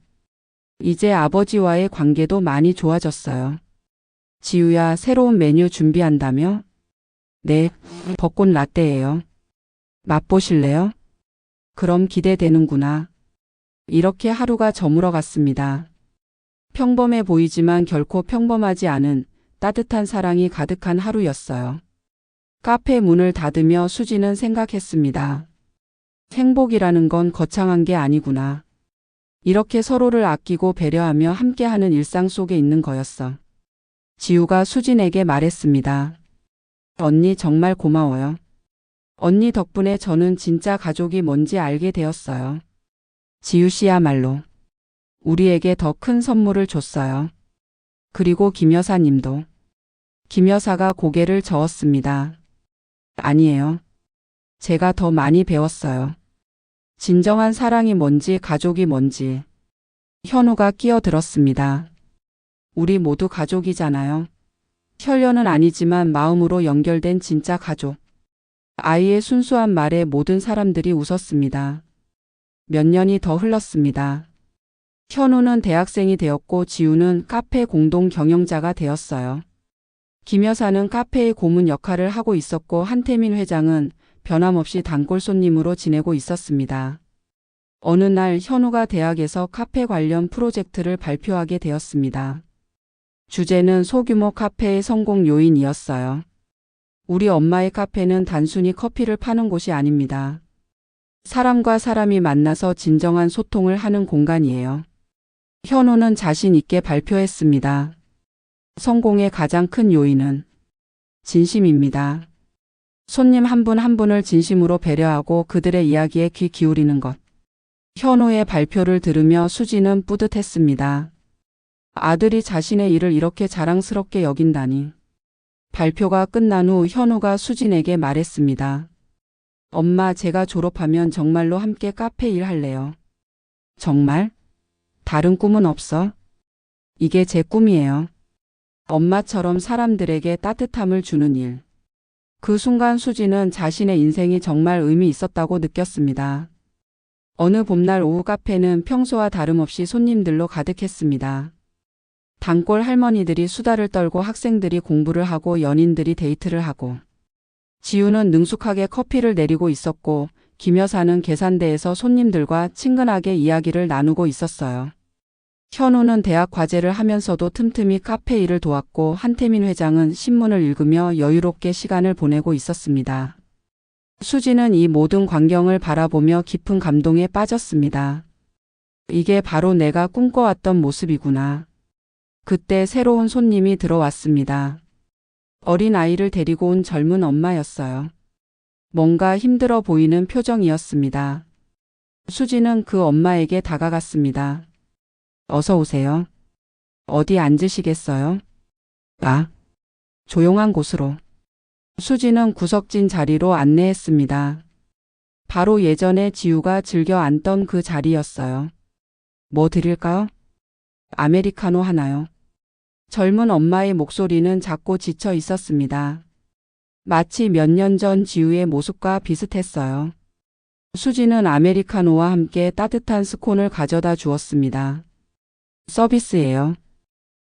이제 아버지와의 관계도 많이 좋아졌어요. 지우야, 새로운 메뉴 준비한다며? 네, 벚꽃 라떼예요. 맛보실래요? 그럼 기대되는구나. 이렇게 하루가 저물어 갔습니다. 평범해 보이지만 결코 평범하지 않은 따뜻한 사랑이 가득한 하루였어요. 카페 문을 닫으며 수지는 생각했습니다. 행복이라는 건 거창한 게 아니구나. 이렇게 서로를 아끼고 배려하며 함께하는 일상 속에 있는 거였어. 지우가 수진에게 말했습니다. 언니 정말 고마워요. 언니 덕분에 저는 진짜 가족이 뭔지 알게 되었어요. 지유 씨야말로 우리에게 더 큰 선물을 줬어요. 그리고 김 여사님도. 김 여사가 고개를 저었습니다. 아니에요. 제가 더 많이 배웠어요. 진정한 사랑이 뭔지, 가족이 뭔지. 현우가 끼어들었습니다. 우리 모두 가족이잖아요. 혈연은 아니지만 마음으로 연결된 진짜 가족. 아이의 순수한 말에 모든 사람들이 웃었습니다. 몇 년이 더 흘렀습니다. 현우는 대학생이 되었고 지우는 카페 공동 경영자가 되었어요. 김 여사는 카페의 고문 역할을 하고 있었고 한태민 회장은 변함없이 단골 손님으로 지내고 있었습니다. 어느 날 현우가 대학에서 카페 관련 프로젝트를 발표하게 되었습니다. 주제는 소규모 카페의 성공 요인이었어요. 우리 엄마의 카페는 단순히 커피를 파는 곳이 아닙니다. 사람과 사람이 만나서 진정한 소통을 하는 공간이에요. 현우는 자신 있게 발표했습니다. 성공의 가장 큰 요인은 진심입니다. 손님 한 분 한 분을 진심으로 배려하고 그들의 이야기에 귀 기울이는 것. 현우의 발표를 들으며 수지는 뿌듯했습니다. 아들이 자신의 일을 이렇게 자랑스럽게 여긴다니. 발표가 끝난 후 현우가 수진에게 말했습니다. 엄마, 제가 졸업하면 정말로 함께 카페 일할래요. 정말? 다른 꿈은 없어? 이게 제 꿈이에요. 엄마처럼 사람들에게 따뜻함을 주는 일. 그 순간 수지는 자신의 인생이 정말 의미 있었다고 느꼈습니다. 어느 봄날 오후 카페는 평소와 다름없이 손님들로 가득했습니다. 단골 할머니들이 수다를 떨고 학생들이 공부를 하고 연인들이 데이트를 하고 지우는 능숙하게 커피를 내리고 있었고 김 여사는 계산대에서 손님들과 친근하게 이야기를 나누고 있었어요. 현우는 대학 과제를 하면서도 틈틈이 카페 일을 도왔고 한태민 회장은 신문을 읽으며 여유롭게 시간을 보내고 있었습니다. 수지는 이 모든 광경을 바라보며 깊은 감동에 빠졌습니다. 이게 바로 내가 꿈꿔왔던 모습이구나. 그때 새로운 손님이 들어왔습니다. 어린 아이를 데리고 온 젊은 엄마였어요. 뭔가 힘들어 보이는 표정이었습니다. 수지는 그 엄마에게 다가갔습니다. 어서 오세요. 어디 앉으시겠어요? 조용한 곳으로. 수지는 구석진 자리로 안내했습니다. 바로 예전에 지우가 즐겨 앉던 그 자리였어요. 뭐 드릴까요? 아메리카노 하나요? 젊은 엄마의 목소리는 작고 지쳐 있었습니다. 마치 몇 년 전 지우의 모습과 비슷했어요. 수지는 아메리카노와 함께 따뜻한 스콘을 가져다 주었습니다. 서비스예요.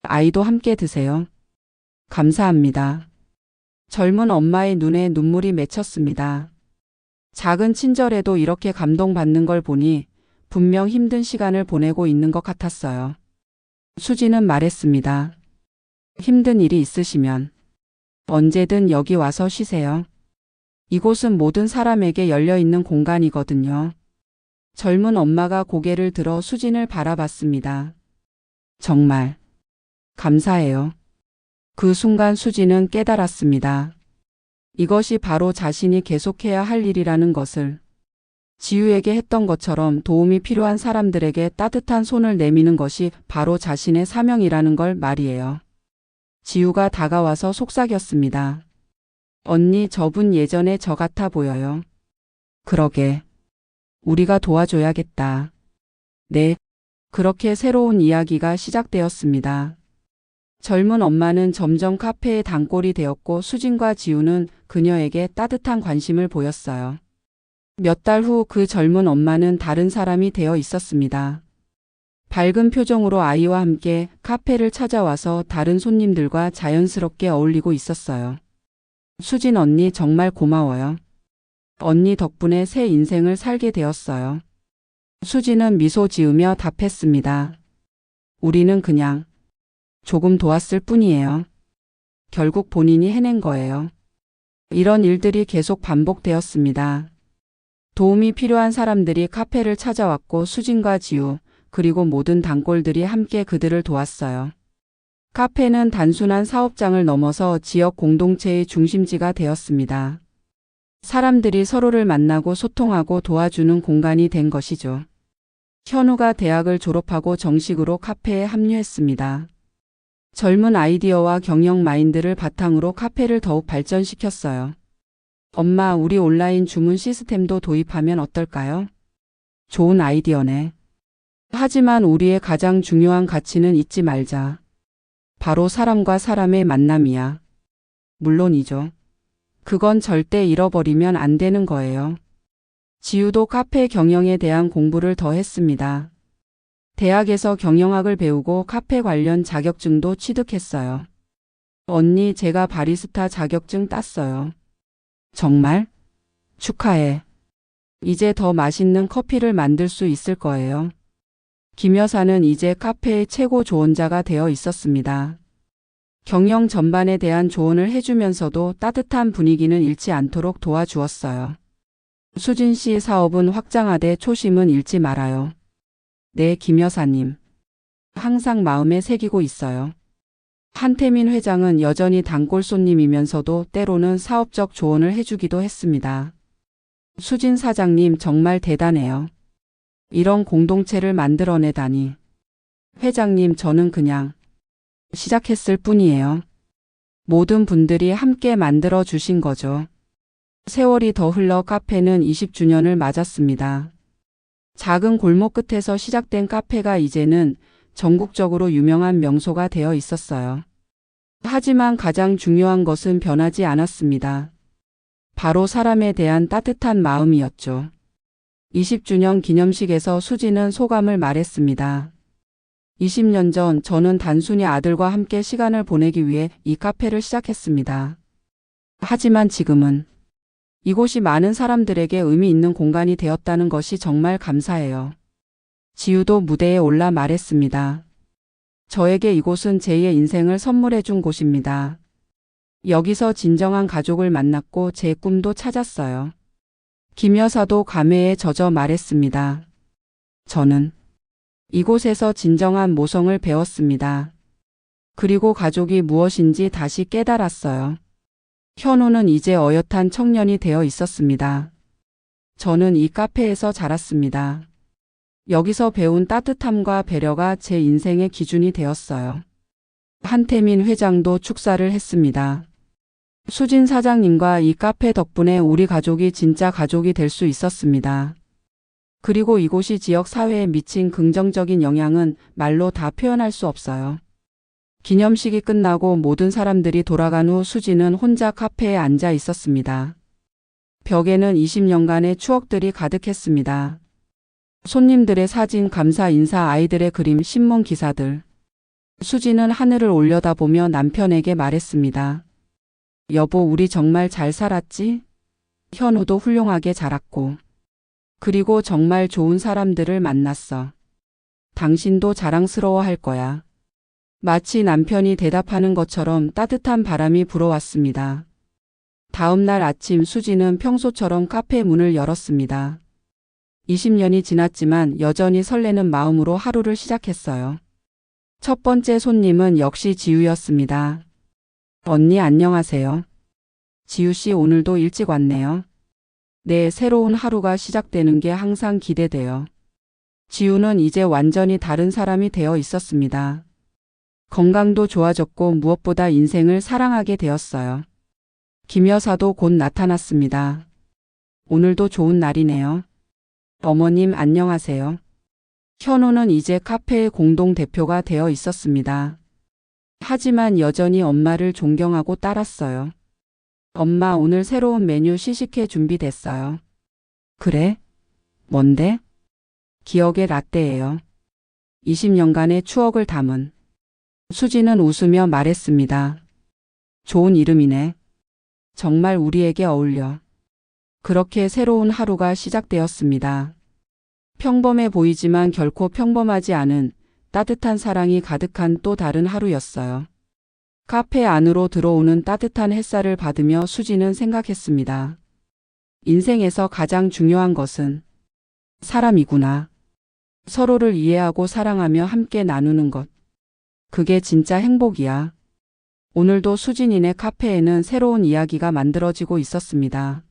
아이도 함께 드세요. 감사합니다. 젊은 엄마의 눈에 눈물이 맺혔습니다. 작은 친절에도 이렇게 감동받는 걸 보니 분명 힘든 시간을 보내고 있는 것 같았어요. 수지는 말했습니다. 힘든 일이 있으시면 언제든 여기 와서 쉬세요. 이곳은 모든 사람에게 열려있는 공간이거든요. 젊은 엄마가 고개를 들어 수진을 바라봤습니다. 정말 감사해요. 그 순간 수지는 깨달았습니다. 이것이 바로 자신이 계속해야 할 일이라는 것을. 지우에게 했던 것처럼 도움이 필요한 사람들에게 따뜻한 손을 내미는 것이 바로 자신의 사명이라는 걸 말이에요. 지우가 다가와서 속삭였습니다. 언니, 저분 예전에 저 같아 보여요. 그러게. 우리가 도와줘야겠다. 네. 그렇게 새로운 이야기가 시작되었습니다. 젊은 엄마는 점점 카페의 단골이 되었고 수진과 지우는 그녀에게 따뜻한 관심을 보였어요. 몇 달 후 그 젊은 엄마는 다른 사람이 되어 있었습니다. 밝은 표정으로 아이와 함께 카페를 찾아와서 다른 손님들과 자연스럽게 어울리고 있었어요. 수진 언니 정말 고마워요. 언니 덕분에 새 인생을 살게 되었어요. 수진은 미소 지으며 답했습니다. 우리는 그냥 조금 도왔을 뿐이에요. 결국 본인이 해낸 거예요. 이런 일들이 계속 반복되었습니다. 도움이 필요한 사람들이 카페를 찾아왔고 수진과 지우, 그리고 모든 단골들이 함께 그들을 도왔어요. 카페는 단순한 사업장을 넘어서 지역 공동체의 중심지가 되었습니다. 사람들이 서로를 만나고 소통하고 도와주는 공간이 된 것이죠. 현우가 대학을 졸업하고 정식으로 카페에 합류했습니다. 젊은 아이디어와 경영 마인드를 바탕으로 카페를 더욱 발전시켰어요. 엄마, 우리 온라인 주문 시스템도 도입하면 어떨까요? 좋은 아이디어네. 하지만 우리의 가장 중요한 가치는 잊지 말자. 바로 사람과 사람의 만남이야. 물론이죠. 그건 절대 잃어버리면 안 되는 거예요. 지우도 카페 경영에 대한 공부를 더 했습니다. 대학에서 경영학을 배우고 카페 관련 자격증도 취득했어요. 언니, 제가 바리스타 자격증 땄어요. 정말? 축하해. 이제 더 맛있는 커피를 만들 수 있을 거예요. 김 여사는 이제 카페의 최고 조언자가 되어 있었습니다. 경영 전반에 대한 조언을 해주면서도 따뜻한 분위기는 잃지 않도록 도와주었어요. 수진 씨, 사업은 확장하되 초심은 잃지 말아요. 네, 김 여사님. 항상 마음에 새기고 있어요. 한태민 회장은 여전히 단골 손님이면서도 때로는 사업적 조언을 해주기도 했습니다. 수진 사장님, 정말 대단해요. 이런 공동체를 만들어내다니. 회장님, 저는 그냥 시작했을 뿐이에요. 모든 분들이 함께 만들어 주신 거죠. 세월이 더 흘러 카페는 20주년을 맞았습니다. 작은 골목 끝에서 시작된 카페가 이제는 전국적으로 유명한 명소가 되어 있었어요. 하지만 가장 중요한 것은 변하지 않았습니다. 바로 사람에 대한 따뜻한 마음이었죠. 20주년 기념식에서 수지는 소감을 말했습니다. 20년 전 저는 단순히 아들과 함께 시간을 보내기 위해 이 카페를 시작했습니다. 하지만 지금은 이곳이 많은 사람들에게 의미 있는 공간이 되었다는 것이 정말 감사해요. 지우도 무대에 올라 말했습니다. 저에게 이곳은 제2의 인생을 선물해 준 곳입니다. 여기서 진정한 가족을 만났고 제 꿈도 찾았어요. 김 여사도 감회에 젖어 말했습니다. 저는 이곳에서 진정한 모성을 배웠습니다. 그리고 가족이 무엇인지 다시 깨달았어요. 현우는 이제 어엿한 청년이 되어 있었습니다. 저는 이 카페에서 자랐습니다. 여기서 배운 따뜻함과 배려가 제 인생의 기준이 되었어요. 한태민 회장도 축사를 했습니다. 수진 사장님과 이 카페 덕분에 우리 가족이 진짜 가족이 될 수 있었습니다. 그리고 이곳이 지역 사회에 미친 긍정적인 영향은 말로 다 표현할 수 없어요. 기념식이 끝나고 모든 사람들이 돌아간 후 수지는 혼자 카페에 앉아 있었습니다. 벽에는 20년간의 추억들이 가득했습니다. 손님들의 사진, 감사 인사, 아이들의 그림, 신문 기사들. 수지는 하늘을 올려다보며 남편에게 말했습니다. 여보, 우리 정말 잘 살았지? 현우도 훌륭하게 자랐고. 그리고 정말 좋은 사람들을 만났어. 당신도 자랑스러워할 거야. 마치 남편이 대답하는 것처럼 따뜻한 바람이 불어왔습니다. 다음 날 아침 수지는 평소처럼 카페 문을 열었습니다. 20년이 지났지만 여전히 설레는 마음으로 하루를 시작했어요. 첫 번째 손님은 역시 지우였습니다. 언니, 안녕하세요. 지우 씨, 오늘도 일찍 왔네요. 네, 새로운 하루가 시작되는 게 항상 기대돼요. 지우는 이제 완전히 다른 사람이 되어 있었습니다. 건강도 좋아졌고 무엇보다 인생을 사랑하게 되었어요. 김 여사도 곧 나타났습니다. 오늘도 좋은 날이네요. 어머님, 안녕하세요. 현우는 이제 카페의 공동대표가 되어 있었습니다. 하지만 여전히 엄마를 존경하고 따랐어요. 엄마, 오늘 새로운 메뉴 시식회 준비됐어요. 그래? 뭔데? 기억의 라떼예요. 20년간의 추억을 담은. 수지는 웃으며 말했습니다. 좋은 이름이네. 정말 우리에게 어울려. 그렇게 새로운 하루가 시작되었습니다. 평범해 보이지만 결코 평범하지 않은 따뜻한 사랑이 가득한 또 다른 하루였어요. 카페 안으로 들어오는 따뜻한 햇살을 받으며 수지는 생각했습니다. 인생에서 가장 중요한 것은 사람이구나. 서로를 이해하고 사랑하며 함께 나누는 것. 그게 진짜 행복이야. 오늘도 수진이네 카페에는 새로운 이야기가 만들어지고 있었습니다.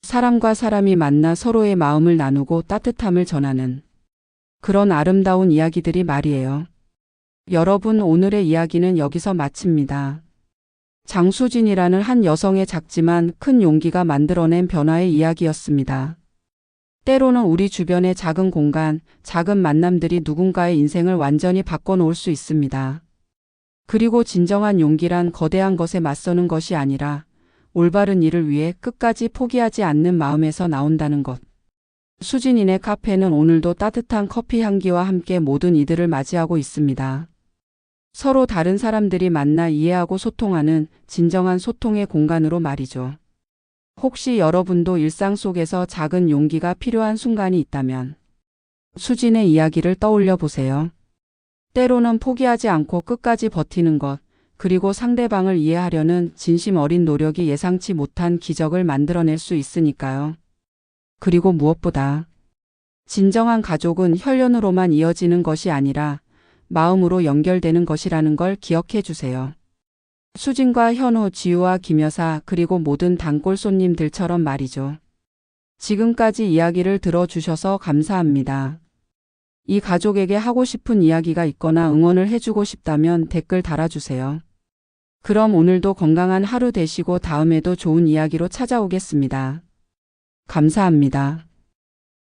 사람과 사람이 만나 서로의 마음을 나누고 따뜻함을 전하는 그런 아름다운 이야기들이 말이에요. 여러분, 오늘의 이야기는 여기서 마칩니다. 장수진이라는 한 여성의 작지만 큰 용기가 만들어낸 변화의 이야기였습니다. 때로는 우리 주변의 작은 공간, 작은 만남들이 누군가의 인생을 완전히 바꿔놓을 수 있습니다. 그리고 진정한 용기란 거대한 것에 맞서는 것이 아니라 올바른 일을 위해 끝까지 포기하지 않는 마음에서 나온다는 것. 수진이네 카페는 오늘도 따뜻한 커피 향기와 함께 모든 이들을 맞이하고 있습니다. 서로 다른 사람들이 만나 이해하고 소통하는 진정한 소통의 공간으로 말이죠. 혹시 여러분도 일상 속에서 작은 용기가 필요한 순간이 있다면 수진의 이야기를 떠올려 보세요. 때로는 포기하지 않고 끝까지 버티는 것, 그리고 상대방을 이해하려는 진심 어린 노력이 예상치 못한 기적을 만들어낼 수 있으니까요. 그리고 무엇보다 진정한 가족은 혈연으로만 이어지는 것이 아니라 마음으로 연결되는 것이라는 걸 기억해 주세요. 수진과 현우, 지우와 김여사, 그리고 모든 단골 손님들처럼 말이죠. 지금까지 이야기를 들어주셔서 감사합니다. 이 가족에게 하고 싶은 이야기가 있거나 응원을 해주고 싶다면 댓글 달아주세요. 그럼 오늘도 건강한 하루 되시고 다음에도 좋은 이야기로 찾아오겠습니다. 감사합니다.